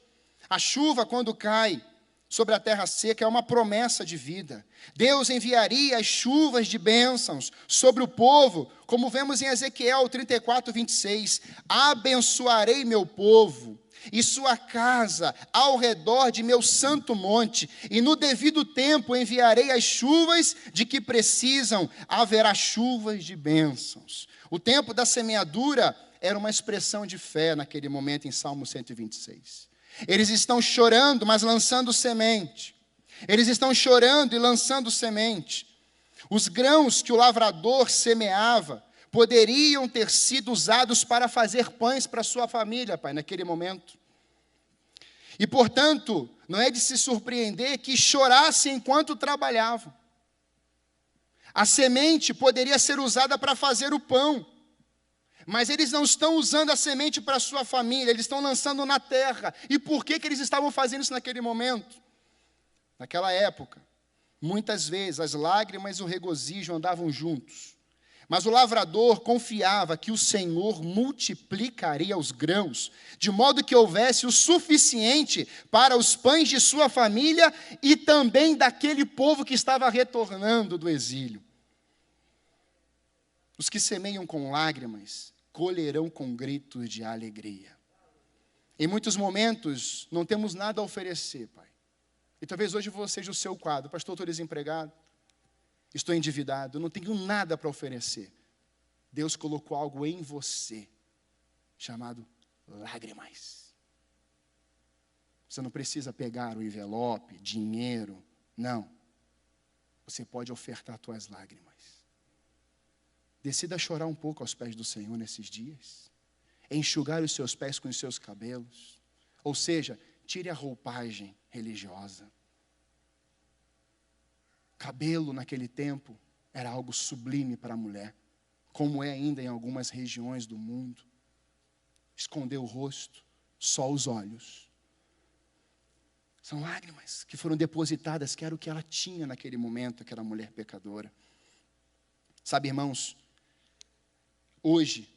A chuva, quando cai sobre a terra seca, é uma promessa de vida. Deus enviaria as chuvas de bênçãos sobre o povo, como vemos em Ezequiel 34, 26. Abençoarei meu povo e sua casa ao redor de meu santo monte, e no devido tempo enviarei as chuvas de que precisam, haverá chuvas de bênçãos. O tempo da semeadura era uma expressão de fé naquele momento em Salmo 126. Eles estão chorando, mas lançando semente. Eles estão chorando e lançando semente. Os grãos que o lavrador semeava poderiam ter sido usados para fazer pães para sua família, pai, naquele momento. E, portanto, não é de se surpreender que chorassem enquanto trabalhavam. A semente poderia ser usada para fazer o pão. Mas eles não estão usando a semente para a sua família, eles estão lançando na terra. E por que eles estavam fazendo isso naquele momento? Naquela época, muitas vezes as lágrimas e o regozijo andavam juntos. Mas o lavrador confiava que o Senhor multiplicaria os grãos, de modo que houvesse o suficiente para os pães de sua família e também daquele povo que estava retornando do exílio. Os que semeiam com lágrimas colherão com gritos de alegria. Em muitos momentos, não temos nada a oferecer, Pai. E talvez hoje seja o seu quadro. Pastor, estou desempregado, estou endividado, não tenho nada para oferecer. Deus colocou algo em você, chamado lágrimas. Você não precisa pegar o envelope, dinheiro, não. Você pode ofertar suas lágrimas. Decida chorar um pouco aos pés do Senhor nesses dias. Enxugar os seus pés com os seus cabelos. Ou seja, tire a roupagem religiosa. Cabelo naquele tempo era algo sublime para a mulher, como é ainda em algumas regiões do mundo. Esconder o rosto, só os olhos. São lágrimas que foram depositadas, que era o que ela tinha naquele momento, aquela mulher pecadora. Sabe, irmãos, hoje,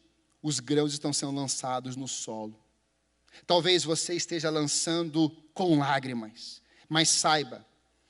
os grãos estão sendo lançados no solo. Talvez você esteja lançando com lágrimas, mas saiba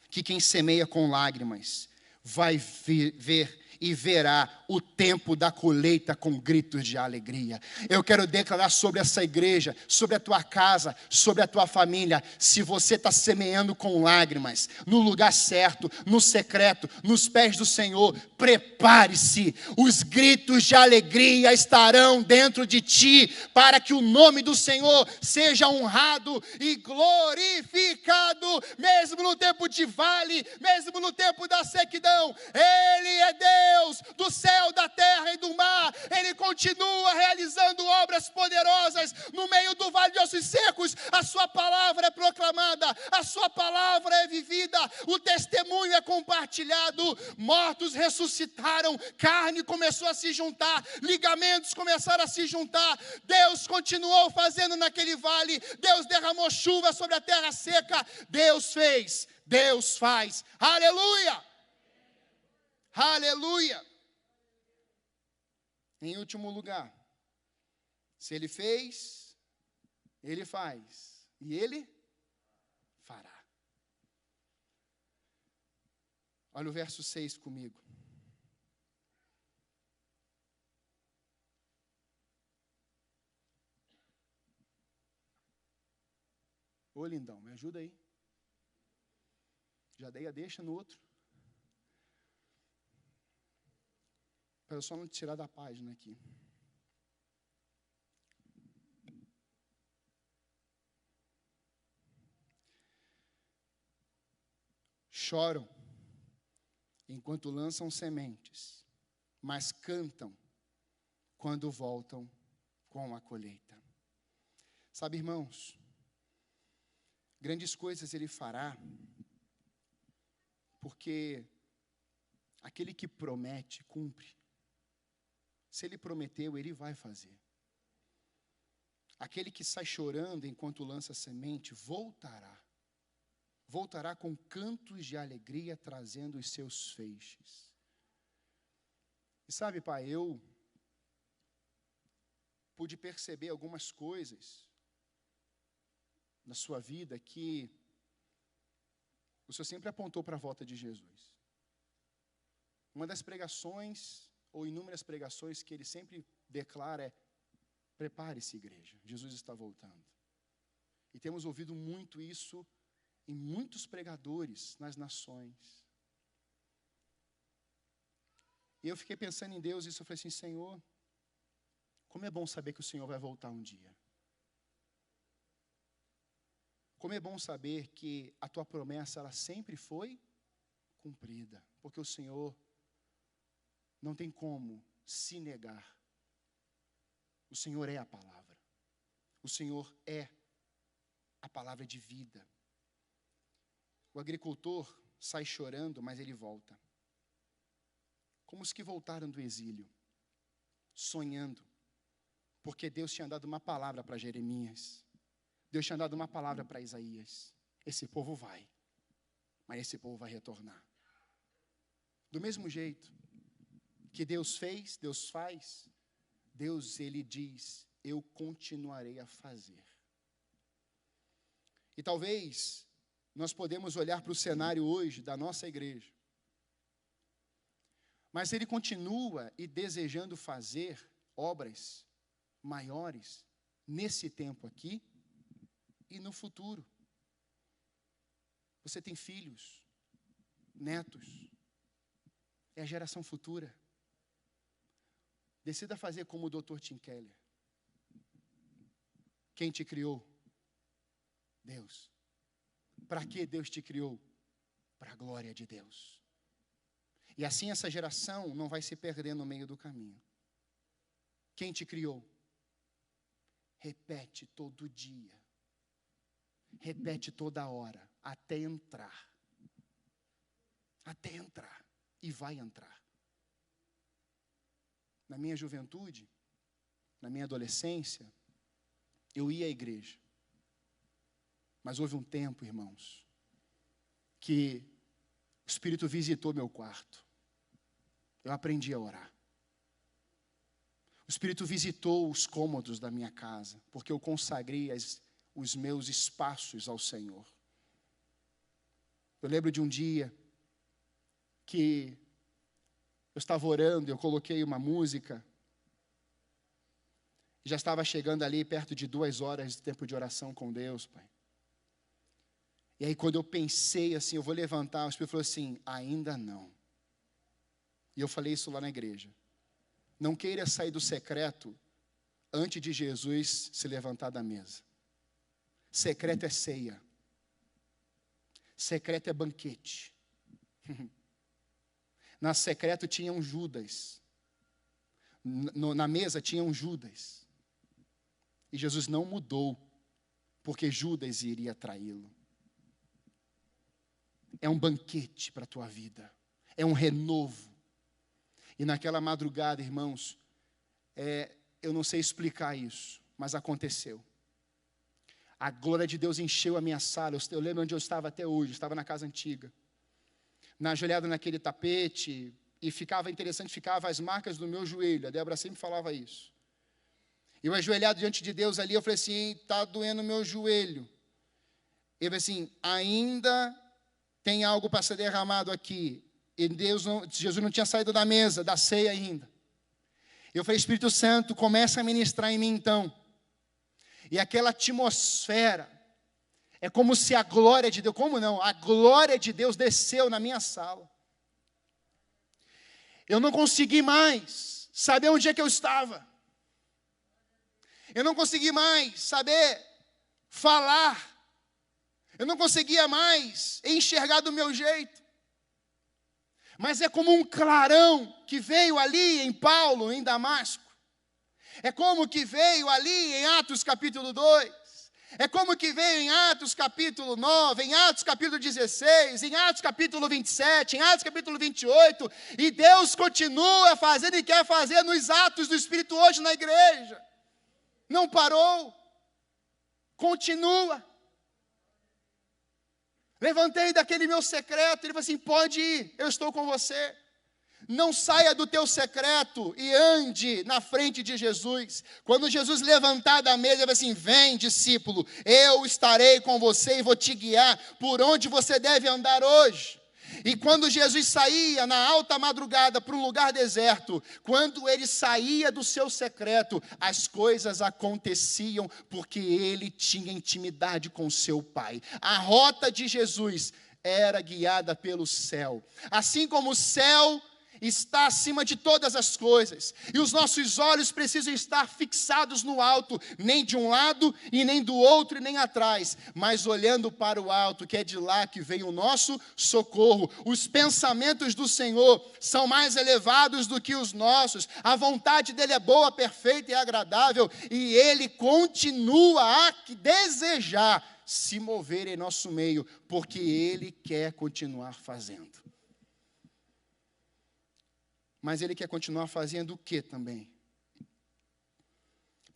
que quem semeia com lágrimas vai ver e verá o tempo da colheita com gritos de alegria. Eu quero declarar sobre essa igreja, sobre a tua casa, sobre a tua família, se você está semeando com lágrimas, no lugar certo, no secreto, nos pés do Senhor, prepare-se, os gritos de alegria estarão dentro de ti, para que o nome do Senhor seja honrado e glorificado, mesmo no tempo de vale, mesmo no tempo da sequidão. Ele é Deus do céu, da terra e do mar. Ele continua realizando obras poderosas no meio do vale de ossos secos. A sua palavra é proclamada, a sua palavra é vivida, o testemunho é compartilhado. Mortos ressuscitaram, carne começou a se juntar, ligamentos começaram a se juntar. Deus continuou fazendo naquele vale. Deus derramou chuva sobre a terra seca. Deus fez, Deus faz. Aleluia! Aleluia! Em último lugar, se Ele fez, Ele faz, e Ele fará. Olha o verso 6 comigo. Ô lindão, me ajuda aí. Já dei a deixa no outro. Para eu só não tirar da página aqui. Choram enquanto lançam sementes, mas cantam quando voltam com a colheita. Sabe, irmãos, grandes coisas Ele fará, porque aquele que promete, cumpre. Se Ele prometeu, Ele vai fazer. Aquele que sai chorando enquanto lança semente, voltará. Voltará com cantos de alegria, trazendo os seus feixes. E sabe, Pai, eu pude perceber algumas coisas na sua vida que o Senhor sempre apontou para a volta de Jesus. Uma das pregações, ou inúmeras pregações que Ele sempre declara é: prepare-se, igreja, Jesus está voltando. E temos ouvido muito isso em muitos pregadores nas nações. E eu fiquei pensando em Deus e eu falei assim: Senhor, como é bom saber que o Senhor vai voltar um dia. Como é bom saber que a tua promessa, ela sempre foi cumprida. Porque o Senhor não tem como se negar. O Senhor é a palavra. O Senhor é a palavra de vida. O agricultor sai chorando, mas ele volta. Como os que voltaram do exílio, sonhando, porque Deus tinha dado uma palavra para Jeremias. Deus tinha dado uma palavra para Isaías. Esse povo vai, mas esse povo vai retornar. Do mesmo jeito que Deus fez, Deus faz, Deus, Ele diz: eu continuarei a fazer. E talvez nós podemos olhar para o cenário hoje da nossa igreja, mas Ele continua e desejando fazer obras maiores nesse tempo aqui e no futuro. Você tem filhos, netos, é a geração futura. Decida fazer como o Dr. Tim Keller. Quem te criou? Deus. Para que Deus te criou? Para a glória de Deus. E assim essa geração não vai se perder no meio do caminho. Quem te criou? Repete todo dia. Repete toda hora, até entrar. Até entrar. E vai entrar. Na minha juventude, na minha adolescência, eu ia à igreja. Mas houve um tempo, irmãos, que o Espírito visitou meu quarto. Eu aprendi a orar. O Espírito visitou os cômodos da minha casa, porque eu consagrei os meus espaços ao Senhor. Eu lembro de um dia que eu estava orando, eu coloquei uma música, já estava chegando ali perto de 2 horas de tempo de oração com Deus, Pai. E aí quando eu pensei assim, eu vou levantar, o Espírito falou assim, ainda não. E eu falei isso lá na igreja. Não queira sair do secreto antes de Jesus se levantar da mesa. Secreto é ceia. Secreto é banquete. Na secreto tinha um Judas. Na mesa tinha um Judas. E Jesus não mudou, porque Judas iria traí-lo. É um banquete para a tua vida. É um renovo. E naquela madrugada, irmãos, eu não sei explicar isso, mas aconteceu. A glória de Deus encheu a minha sala. Eu lembro onde eu estava até hoje, estava na casa antiga. Ajoelhado naquele tapete, e ficava as marcas do meu joelho. A Débora sempre falava isso. Eu ajoelhado diante de Deus ali, eu falei assim, está doendo o meu joelho. Eu falei assim, ainda tem algo para ser derramado aqui. E Jesus não tinha saído da mesa, da ceia ainda. Eu falei, Espírito Santo, começa a ministrar em mim então. E aquela atmosfera, é como se a glória de Deus, como não? A glória de Deus desceu na minha sala. Eu não consegui mais saber onde é que eu estava. Eu não consegui mais saber falar. Eu não conseguia mais enxergar do meu jeito. Mas é como um clarão que veio ali em Paulo, em Damasco. É como que veio ali em Atos capítulo 2. É como que veio em Atos capítulo 9, em Atos capítulo 16, em Atos capítulo 27, em Atos capítulo 28. E Deus continua fazendo e quer fazer nos atos do Espírito hoje na igreja. Não parou. Continua. Levantei daquele meu secreto, ele falou assim, pode ir, eu estou com você. Não saia do teu secreto e ande na frente de Jesus. Quando Jesus levantar da mesa, ele vai assim, vem discípulo, eu estarei com você e vou te guiar por onde você deve andar hoje. E quando Jesus saía na alta madrugada para um lugar deserto, quando ele saía do seu secreto, as coisas aconteciam porque ele tinha intimidade com seu Pai. A rota de Jesus era guiada pelo céu. Assim como o céu está acima de todas as coisas, e os nossos olhos precisam estar fixados no alto, nem de um lado e nem do outro e nem atrás, mas olhando para o alto, que é de lá que vem o nosso socorro. Os pensamentos do Senhor são mais elevados do que os nossos, a vontade dele é boa, perfeita e agradável, e ele continua a desejar se mover em nosso meio, porque ele quer continuar fazendo. Mas ele quer continuar fazendo o que também?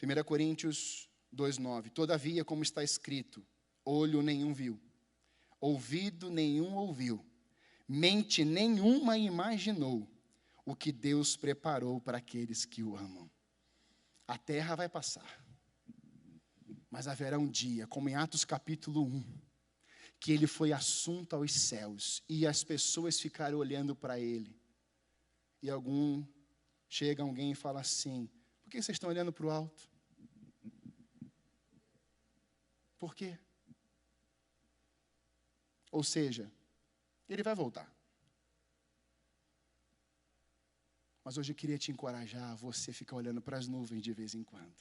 1 Coríntios 2,9. Todavia, como está escrito, olho nenhum viu, ouvido nenhum ouviu, mente nenhuma imaginou o que Deus preparou para aqueles que o amam. A terra vai passar, mas haverá um dia, como em Atos capítulo 1, que ele foi assunto aos céus, e as pessoas ficaram olhando para ele. E chega alguém e fala assim, por que vocês estão olhando para o alto? Por quê? Ou seja, ele vai voltar. Mas hoje eu queria te encorajar a você ficar olhando para as nuvens de vez em quando.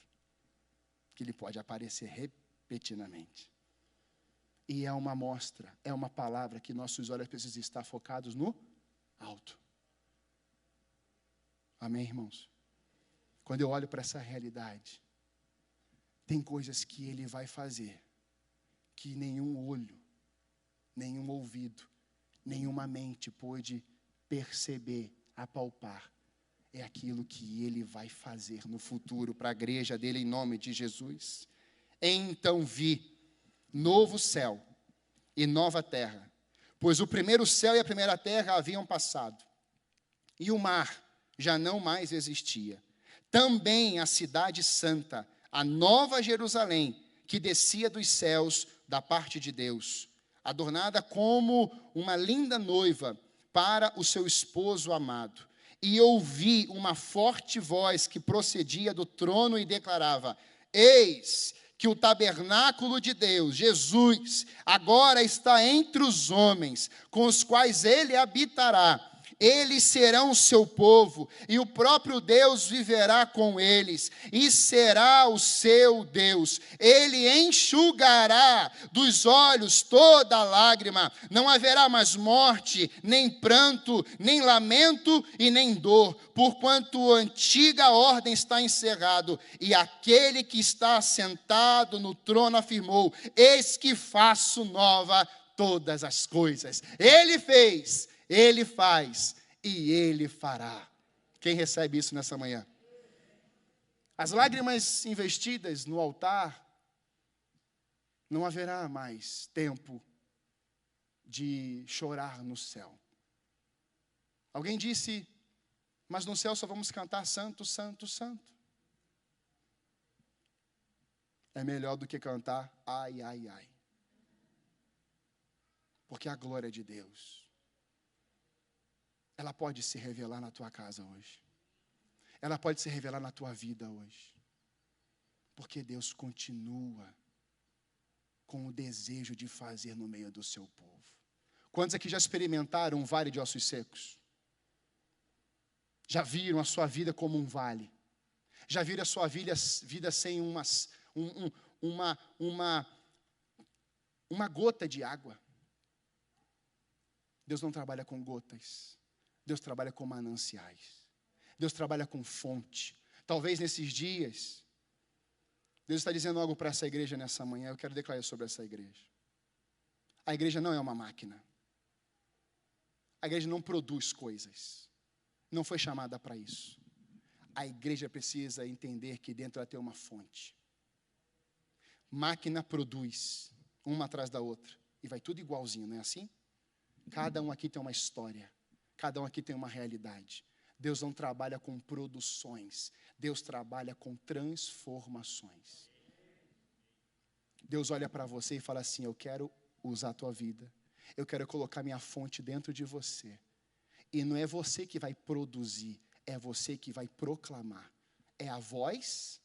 Que ele pode aparecer repetidamente. E é uma amostra, é uma palavra que nossos olhos precisam estar focados no alto. Amém, irmãos? Quando eu olho para essa realidade, tem coisas que ele vai fazer, que nenhum olho, nenhum ouvido, nenhuma mente pôde perceber, apalpar. É aquilo que ele vai fazer no futuro para a igreja dele, em nome de Jesus. Então vi novo céu e nova terra, pois o primeiro céu e a primeira terra haviam passado, e o mar já não mais existia. também a cidade santa, a nova Jerusalém, que descia dos céus da parte de Deus, adornada como uma linda noiva para o seu esposo amado. E ouvi uma forte voz que procedia do trono e declarava: eis que o tabernáculo de Deus, Jesus, agora está entre os homens, com os quais ele habitará. Eles serão o seu povo, e o próprio Deus viverá com eles, e será o seu Deus. Ele enxugará dos olhos toda lágrima. Não haverá mais morte, nem pranto, nem lamento e nem dor, porquanto a antiga ordem está encerrado. E aquele que está sentado no trono afirmou: eis que faço nova todas as coisas. Ele fez, ele faz e ele fará. Quem recebe isso nessa manhã? As lágrimas investidas no altar, não haverá mais tempo de chorar no céu. Alguém disse: mas no céu só vamos cantar santo, santo, santo. É melhor do que cantar ai, ai, ai. Porque a glória de Deus, ela pode se revelar na tua casa hoje. Ela pode se revelar na tua vida hoje. Porque Deus continua com o desejo de fazer no meio do seu povo. Quantos aqui já experimentaram um vale de ossos secos? Já viram a sua vida como um vale? Já viram a sua vida sem uma gota de água? Deus não trabalha com gotas. Deus trabalha com mananciais. Deus trabalha com fonte. Talvez nesses dias, Deus está dizendo algo para essa igreja nessa manhã. Eu quero declarar sobre essa igreja. A igreja não é uma máquina. A igreja não produz coisas. Não foi chamada para isso. A igreja precisa entender que dentro ela tem uma fonte. Máquina produz, uma atrás da outra. E vai tudo igualzinho, não é assim? Cada um aqui tem uma história. Cada um aqui tem uma realidade. Deus não trabalha com produções. Deus trabalha com transformações. Deus olha para você e fala assim: eu quero usar a tua vida. Eu quero colocar minha fonte dentro de você. E não é você que vai produzir, é você que vai proclamar. É a voz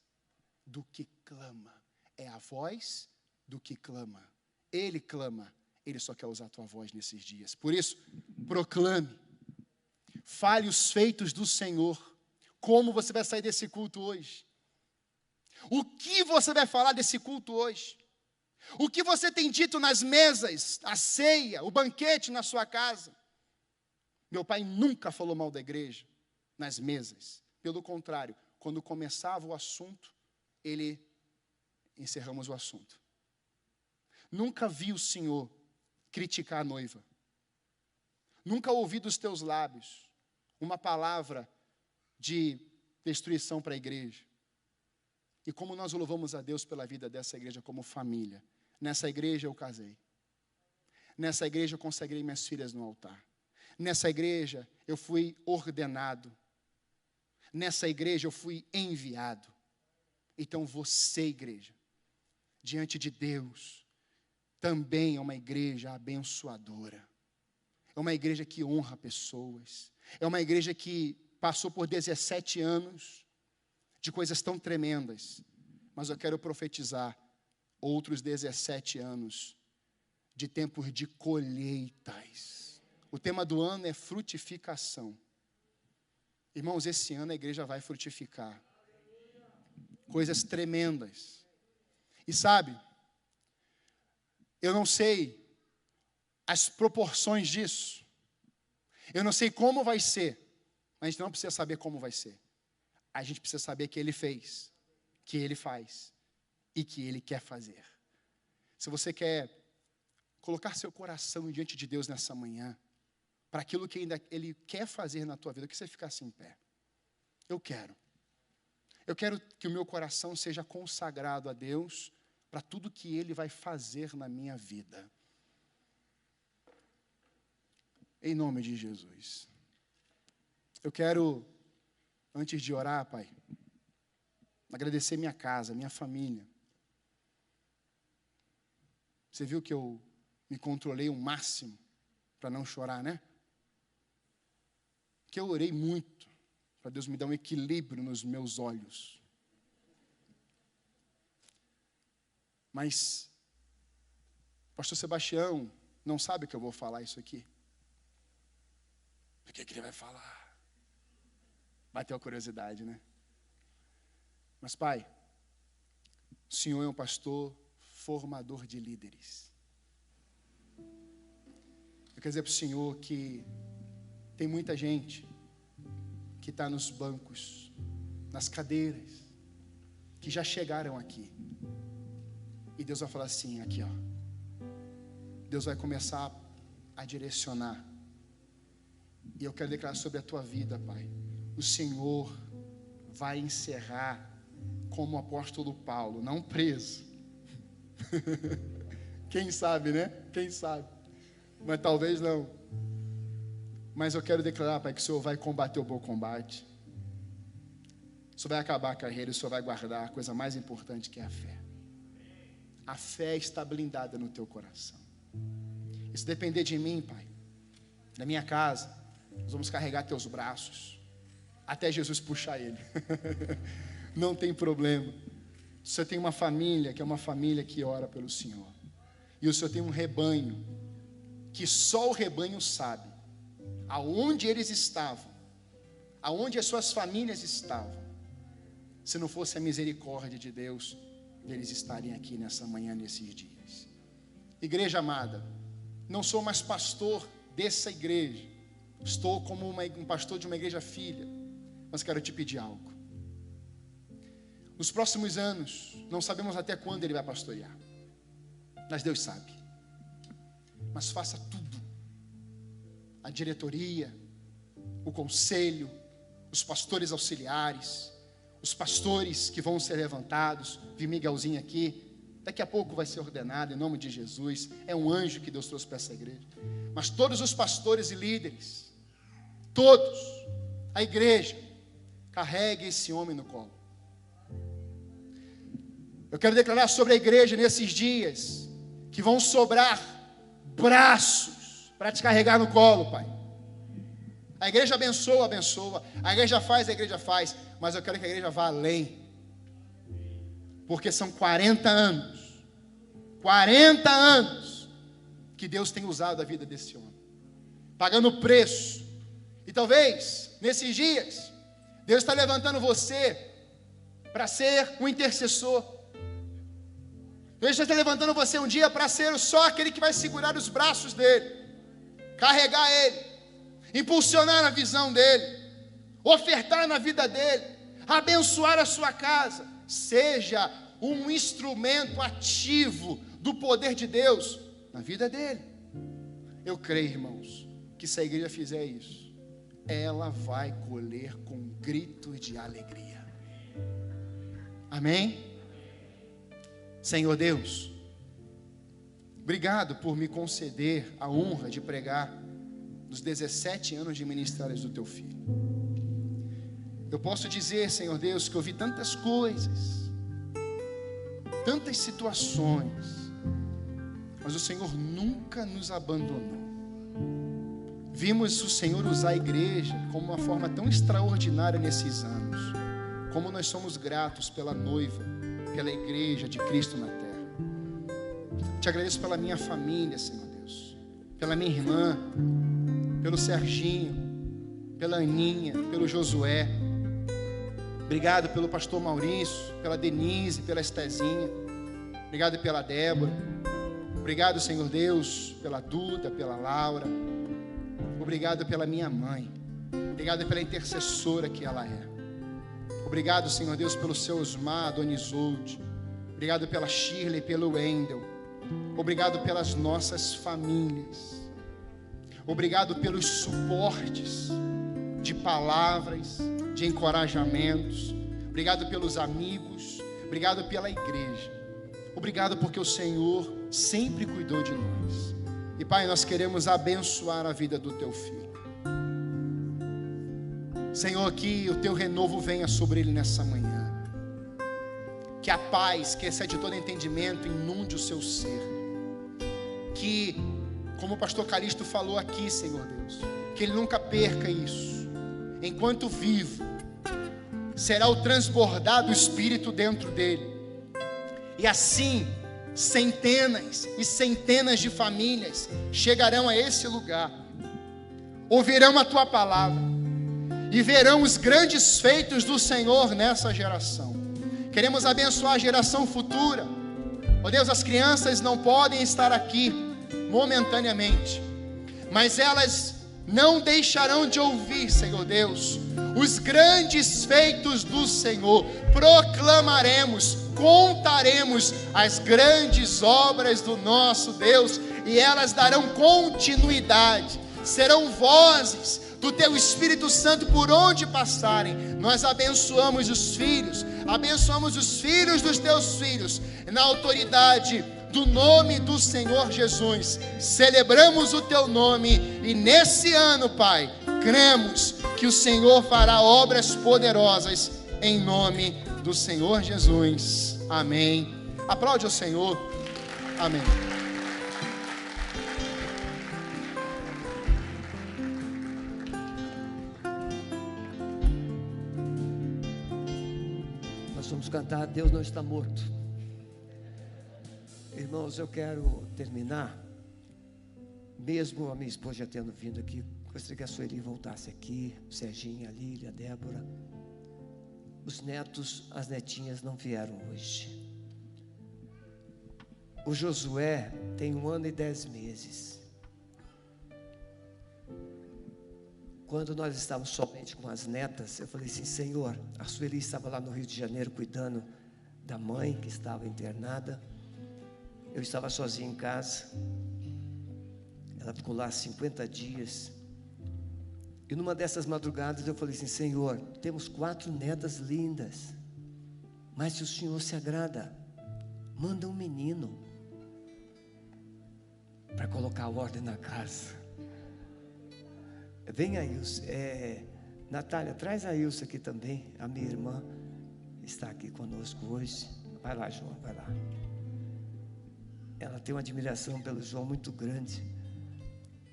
do que clama. É a voz do que clama. Ele clama, ele só quer usar a tua voz nesses dias. Por isso, proclame. Fale os feitos do Senhor. Como você vai sair desse culto hoje? O que você vai falar desse culto hoje? O que você tem dito nas mesas, a ceia, o banquete na sua casa? Meu pai nunca falou mal da igreja nas mesas. Pelo contrário, quando começava o assunto, encerramos o assunto. Nunca vi o Senhor criticar a noiva. Nunca ouvi dos teus lábios uma palavra de destruição para a igreja. E como nós louvamos a Deus pela vida dessa igreja como família. Nessa igreja eu casei. Nessa igreja eu consagrei minhas filhas no altar. Nessa igreja eu fui ordenado. Nessa igreja eu fui enviado. Então você, igreja, diante de Deus, também é uma igreja abençoadora. É uma igreja que honra pessoas. É uma igreja que passou por 17 anos de coisas tão tremendas. Mas eu quero profetizar outros 17 anos de tempos de colheitas. O tema do ano é frutificação. Irmãos, esse ano a igreja vai frutificar. Coisas tremendas. E sabe, eu não sei as proporções disso. Eu não sei como vai ser. Mas a gente não precisa saber como vai ser. A gente precisa saber que Ele fez, que Ele faz e que Ele quer fazer. Se você quer colocar seu coração diante de Deus nessa manhã, para aquilo que ainda Ele quer fazer na tua vida, que você ficasse em pé. Eu quero que o meu coração seja consagrado a Deus para tudo que Ele vai fazer na minha vida. Em nome de Jesus. Eu quero, antes de orar, Pai, agradecer minha casa, minha família. Você viu que eu me controlei o máximo para não chorar, né? Que eu orei muito para Deus me dar um equilíbrio nos meus olhos. Mas pastor Sebastião não sabe que eu vou falar isso aqui. O que ele vai falar? Bateu a curiosidade, né? Mas, Pai, o Senhor é um pastor formador de líderes. Eu quero dizer para o Senhor que tem muita gente que está nos bancos, nas cadeiras, que já chegaram aqui. E Deus vai falar assim, aqui ó. Deus vai começar a direcionar. E eu quero declarar sobre a tua vida, Pai. O Senhor vai encerrar como o apóstolo Paulo, não preso. Quem sabe, né? Quem sabe. Mas talvez não. Mas eu quero declarar, Pai, que o Senhor vai combater o bom combate. O Senhor vai acabar a carreira, o Senhor vai guardar a coisa mais importante que é a fé. A fé está blindada no teu coração. E se depender de mim, Pai, da minha casa, nós vamos carregar teus braços até Jesus puxar ele. Não tem problema. Você tem uma família que é uma família que ora pelo Senhor. E o Senhor tem um rebanho que só o rebanho sabe aonde eles estavam, aonde as suas famílias estavam. Se não fosse a misericórdia de Deus, eles estarem aqui nessa manhã, nesses dias. Igreja amada, não sou mais pastor dessa igreja. Estou como um pastor de uma igreja filha. Mas quero te pedir algo. Nos próximos anos, não sabemos até quando ele vai pastorear. Mas Deus sabe. Mas faça tudo. A diretoria, o conselho, os pastores auxiliares, os pastores que vão ser levantados. Vi Miguelzinho aqui. Daqui a pouco vai ser ordenado em nome de Jesus. É um anjo que Deus trouxe para essa igreja. Mas todos os pastores e líderes, todos, a igreja, carregue esse homem no colo. Eu quero declarar sobre a igreja nesses dias que vão sobrar braços para te carregar no colo, Pai. A igreja abençoa, abençoa. A igreja faz. Mas eu quero que a igreja vá além. Porque são 40 anos. 40 anos que Deus tem usado a vida desse homem. Pagando preço. E talvez, nesses dias, Deus está levantando você para ser um intercessor. Deus está levantando você um dia para ser só aquele que vai segurar os braços dele, carregar ele, impulsionar a visão dele, ofertar na vida dele, abençoar a sua casa. Seja um instrumento ativo do poder de Deus na vida dele. Eu creio, irmãos, que se a igreja fizer isso, ela vai colher com gritos de alegria. Amém? Senhor Deus, obrigado por me conceder a honra de pregar nos 17 anos de ministérios do teu filho. Eu posso dizer, Senhor Deus, que eu vi tantas coisas, tantas situações, mas o Senhor nunca nos abandonou. Vimos o Senhor usar a igreja como uma forma tão extraordinária nesses anos. Como nós somos gratos pela noiva, pela igreja de Cristo na terra. Te agradeço pela minha família, Senhor Deus, pela minha irmã, pelo Serginho, pela Aninha, pelo Josué. Obrigado pelo pastor Maurício, pela Denise, pela Estezinha. Obrigado pela Débora. Obrigado, Senhor Deus, pela Duda, pela Laura. Obrigado pela minha mãe. Obrigado pela intercessora que ela é. Obrigado, Senhor Deus, pelo seu Osmar, Dona Isolde. Obrigado pela Shirley, pelo Wendel. Obrigado pelas nossas famílias. Obrigado pelos suportes de palavras, de encorajamentos. Obrigado pelos amigos. Obrigado pela igreja. Obrigado porque o Senhor sempre cuidou de nós. E Pai, nós queremos abençoar a vida do teu filho. Senhor, que o teu renovo venha sobre ele nessa manhã. Que a paz, que excede todo entendimento, inunde o seu ser. Que, como o pastor Calixto falou aqui, Senhor Deus, que ele nunca perca isso. Enquanto vivo, será o transbordar do Espírito dentro dele. E assim, centenas e centenas de famílias chegarão a esse lugar, ouvirão a tua palavra e verão os grandes feitos do Senhor nessa geração. Queremos abençoar a geração futura. Ó Deus, as crianças não podem estar aqui momentaneamente, mas elas não deixarão de ouvir, Senhor Deus, os grandes feitos do Senhor. Proclamaremos, contaremos as grandes obras do nosso Deus, e elas darão continuidade, serão vozes do Teu Espírito Santo por onde passarem. Nós abençoamos os filhos dos Teus filhos, na autoridade do nome do Senhor Jesus. Celebramos o Teu nome, e nesse ano, Pai, cremos que o Senhor fará obras poderosas, em nome do Senhor Jesus. Amém. Aplaude ao Senhor. Amém. Nós vamos cantar Deus Não Está Morto. Irmãos, eu quero terminar, mesmo a minha esposa já tendo vindo aqui, gostaria que a Sueli voltasse aqui, o Serginho, a Lília, a Débora. Os netos, as netinhas não vieram hoje. O Josué tem 1 ano e 10 meses. Quando nós estávamos somente com as netas, eu falei assim: Senhor, a Sueli estava lá no Rio de Janeiro cuidando da mãe que estava internada. Eu estava sozinho em casa. Ela ficou lá 50 dias. E numa dessas madrugadas eu falei assim: Senhor, temos 4 netas lindas, mas se o Senhor se agrada, manda um menino para colocar ordem na casa. Vem a Ilse, Natália, traz a Ilse aqui também. A minha irmã está aqui conosco hoje. Vai lá, João, vai lá. Ela tem uma admiração pelo João muito grande.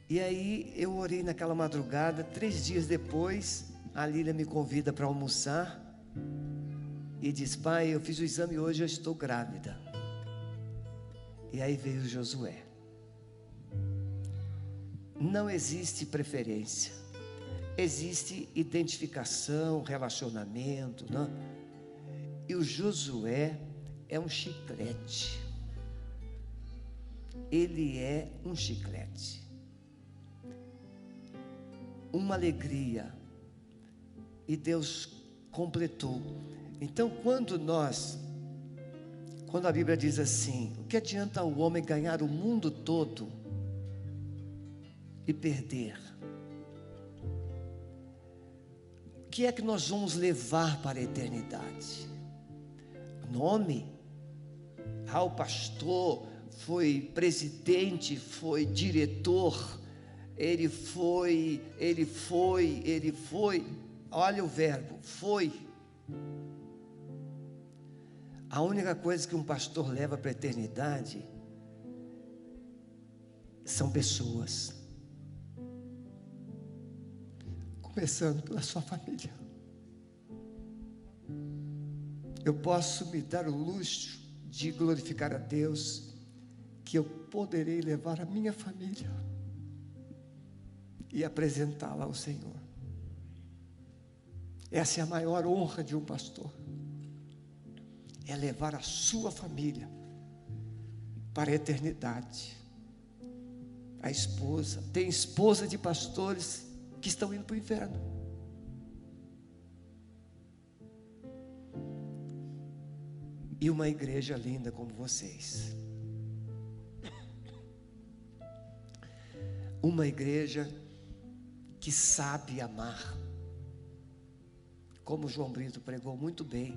E aí eu orei naquela madrugada. 3 dias depois, a Lília me convida para almoçar e diz: pai, eu fiz o exame hoje, eu estou grávida. E aí veio o Josué. Não existe preferência, existe identificação, relacionamento, não? E o Josué é um chiclete. Ele é um chiclete, uma alegria, e Deus completou. Então, quando a Bíblia diz assim: o que adianta o homem ganhar o mundo todo e perder? O que é que nós vamos levar para a eternidade? Nome? O pastor foi presidente, foi diretor, ele foi, olha o verbo, foi. A única coisa que um pastor leva para a eternidade são pessoas, começando pela sua família. Eu posso me dar o luxo de glorificar a Deus, que eu poderei levar a minha família e apresentá-la ao Senhor. Essa é a maior honra de um pastor, é levar a sua família para a eternidade. A esposa, tem esposa de pastores que estão indo para o inferno. E uma igreja linda como vocês. Uma igreja que sabe amar, como João Brito pregou muito bem.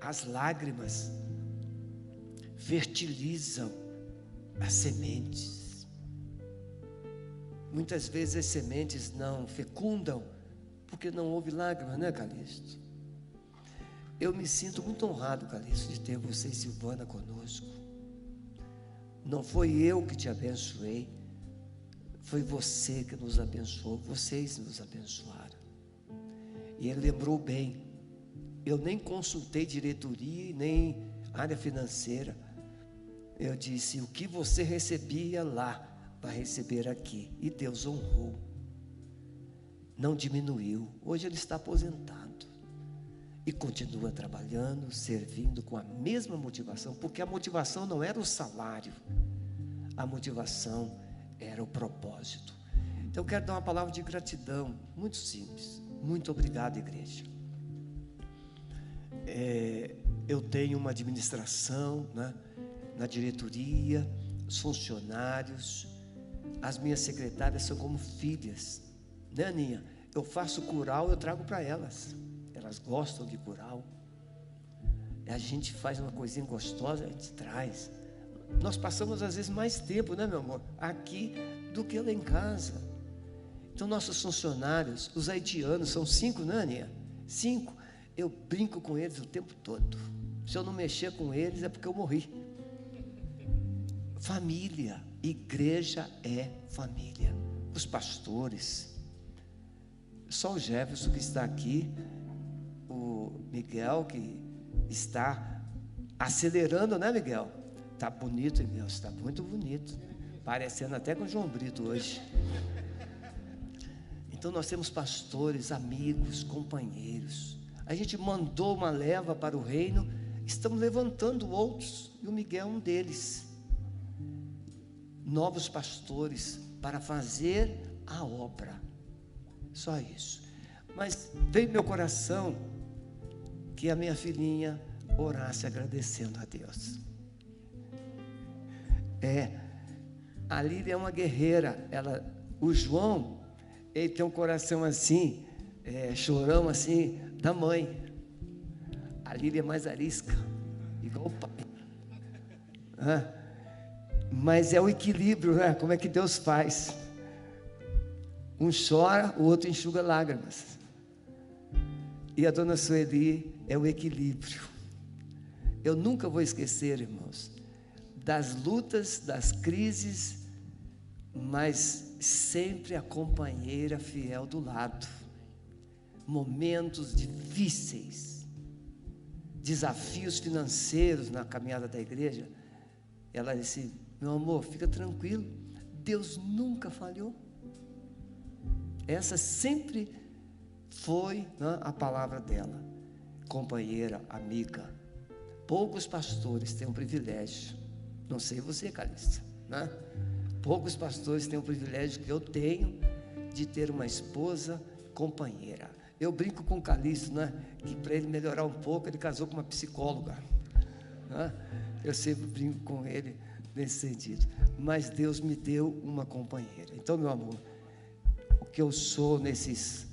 As lágrimas fertilizam as sementes. Muitas vezes as sementes não fecundam porque não houve lágrimas, né, Calixto? Eu me sinto muito honrado, Calixto, de ter você e Silvana conosco. Não foi eu que te abençoei, foi você que nos abençoou, vocês nos abençoaram. E ele lembrou bem, eu nem consultei diretoria, nem área financeira. Eu disse, o que você recebia lá, vai receber aqui. E Deus honrou, não diminuiu. Hoje ele está aposentado e continua trabalhando, servindo com a mesma motivação, porque a motivação não era o salário, a motivação era o propósito. Então eu quero dar uma palavra de gratidão, muito simples. Muito obrigado, igreja. Eu tenho uma administração, né, na diretoria, os funcionários, as minhas secretárias são como filhas, né, Aninha? Eu faço curau, eu trago para elas. Elas gostam de curau. A gente faz uma coisinha gostosa, a gente traz. Nós passamos às vezes mais tempo, né, meu amor, aqui do que lá em casa. Então nossos funcionários, os haitianos, são 5, né, Aninha? 5. Eu brinco com eles o tempo todo. Se eu não mexer com eles é porque eu morri. Família, igreja é família. Os pastores, só o Jefferson que está aqui, o Miguel que está acelerando, né, Miguel? Está bonito, Miguel, está muito bonito, parecendo até com o João Brito hoje. Então nós temos pastores, amigos, companheiros. A gente mandou uma leva para o reino, estamos levantando outros, e o Miguel é um deles. Novos pastores para fazer a obra. Só isso. Mas veio no meu coração que a minha filhinha orasse agradecendo a Deus. A Lília é uma guerreira. O João, ele tem um coração assim, chorão assim, da mãe. A Lília é mais arisca, igual o pai. Mas é o equilíbrio, né? Como é que Deus faz? Um chora, o outro enxuga lágrimas. E a dona Sueli é o equilíbrio. Eu nunca vou esquecer, irmãos, das lutas, das crises, mas sempre a companheira fiel do lado. Momentos difíceis, desafios financeiros na caminhada da igreja. Ela disse, meu amor, fica tranquilo, Deus nunca falhou. Essa sempre foi, né, a palavra dela. Companheira, amiga. Poucos pastores têm o privilégio, não sei você, Calixto, né? Poucos pastores têm o privilégio que eu tenho de ter uma esposa companheira. Eu brinco com o Calixto, né? Que para ele melhorar um pouco, ele casou com uma psicóloga, né? Eu sempre brinco com ele nesse sentido. Mas Deus me deu uma companheira. Então, meu amor, o que eu sou nesses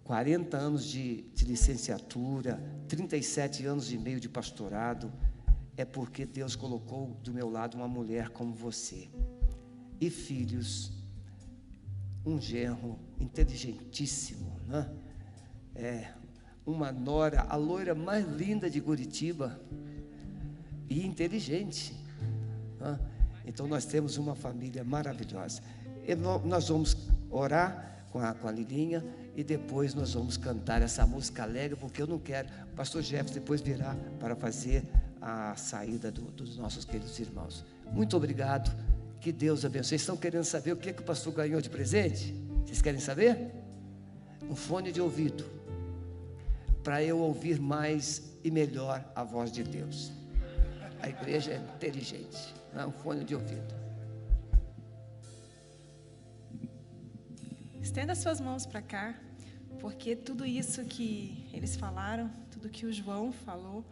40 anos de licenciatura, 37 anos e meio de pastorado, é porque Deus colocou do meu lado uma mulher como você. E filhos, um genro inteligentíssimo, né? Uma nora, a loira mais linda de Curitiba, e inteligente, né? Então nós temos uma família maravilhosa. E nós vamos orar com a Lilinha e depois nós vamos cantar essa música alegre, porque eu não quero, o pastor Jefferson depois virá para fazer a saída dos nossos queridos irmãos. Muito obrigado, que Deus abençoe. Vocês estão querendo saber o que o pastor ganhou de presente? Vocês querem saber? Um fone de ouvido, para eu ouvir mais e melhor a voz de Deus. A igreja é inteligente, não é um fone de ouvido. Estenda suas mãos para cá, porque tudo isso que eles falaram, tudo que o João falou,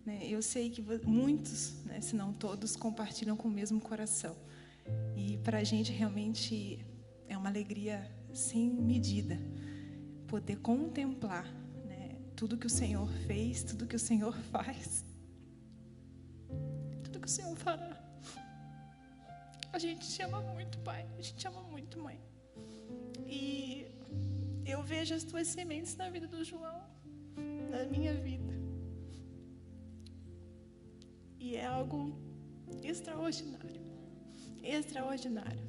né, eu sei que muitos, né, se não todos, compartilham com o mesmo coração. E para a gente realmente é uma alegria sem medida poder contemplar, né, tudo que o Senhor fez, tudo que o Senhor faz, tudo que o Senhor fará. A gente te ama muito, Pai. A gente te ama muito, Mãe. E eu vejo as tuas sementes na vida do João, na minha vida. E é algo extraordinário. Extraordinário.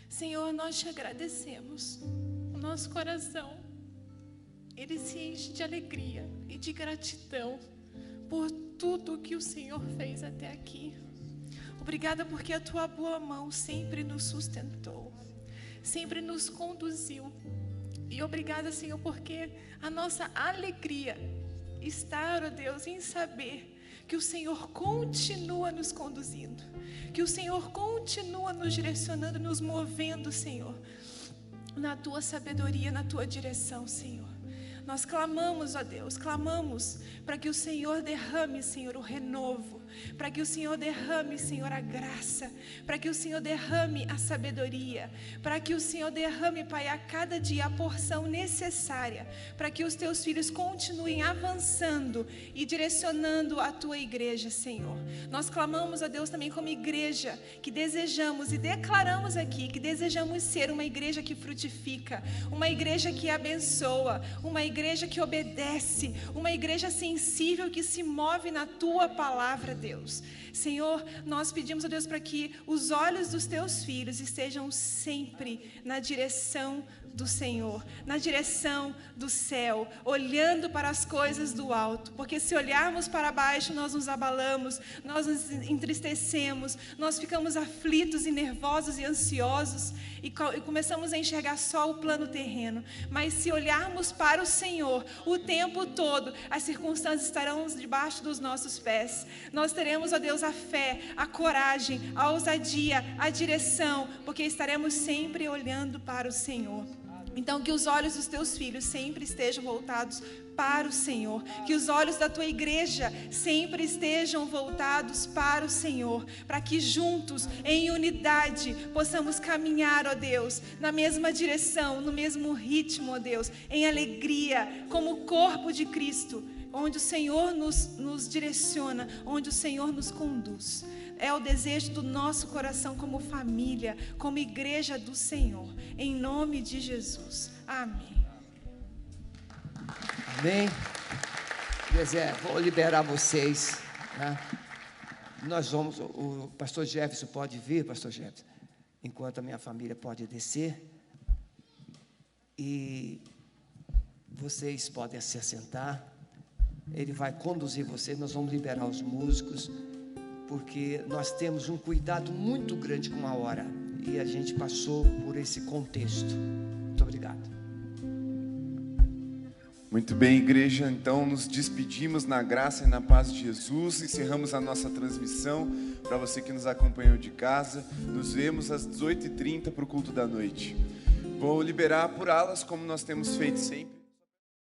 Senhor, nós te agradecemos. O nosso coração, ele se enche de alegria e de gratidão por tudo que o Senhor fez até aqui. Obrigada porque a tua boa mão sempre nos sustentou, sempre nos conduziu. E obrigada, Senhor, porque a nossa alegria está, ó Deus, em saber que o Senhor continua nos conduzindo, que o Senhor continua nos direcionando, nos movendo, Senhor, na tua sabedoria, na tua direção, Senhor. Nós clamamos, ó Deus, clamamos para que o Senhor derrame, Senhor, o renovo, para que o Senhor derrame, Senhor, a graça, para que o Senhor derrame a sabedoria, para que o Senhor derrame, Pai, a cada dia a porção necessária, para que os teus filhos continuem avançando e direcionando a tua igreja, Senhor. Nós clamamos, ó Deus, também como igreja, que desejamos e declaramos aqui, que desejamos ser uma igreja que frutifica, uma igreja que abençoa, uma igreja que obedece, uma igreja sensível que se move na tua palavra, Deus. Senhor, nós pedimos a Deus para que os olhos dos teus filhos estejam sempre na direção do Senhor, na direção do céu, olhando para as coisas do alto, porque se olharmos para baixo, nós nos abalamos, nós nos entristecemos, nós ficamos aflitos e nervosos e ansiosos e começamos a enxergar só o plano terreno. Mas se olharmos para o Senhor o tempo todo, as circunstâncias estarão debaixo dos nossos pés. Nós teremos, ó Deus, a fé, a coragem, a ousadia, a direção, porque estaremos sempre olhando para o Senhor. Então, que os olhos dos teus filhos sempre estejam voltados para o Senhor. Que os olhos da tua igreja sempre estejam voltados para o Senhor. Para que juntos, em unidade, possamos caminhar, ó Deus, na mesma direção, no mesmo ritmo, ó Deus, em alegria, como corpo de Cristo, onde o Senhor nos direciona, onde o Senhor nos conduz. É o desejo do nosso coração como família, como igreja do Senhor. Em nome de Jesus. Amém. Amém. Vou liberar vocês, né? Nós vamos, o pastor Jefferson pode vir, pastor Jefferson, enquanto a minha família pode descer. E vocês podem se assentar. Ele vai conduzir vocês, nós vamos liberar os músicos, porque nós temos um cuidado muito grande com a hora, e a gente passou por esse contexto. Muito obrigado. Muito bem, igreja, então nos despedimos na graça e na paz de Jesus, encerramos a nossa transmissão. Para você que nos acompanhou de casa, nos vemos às 18h30 para o culto da noite. Vou liberar por alas, como nós temos feito sempre.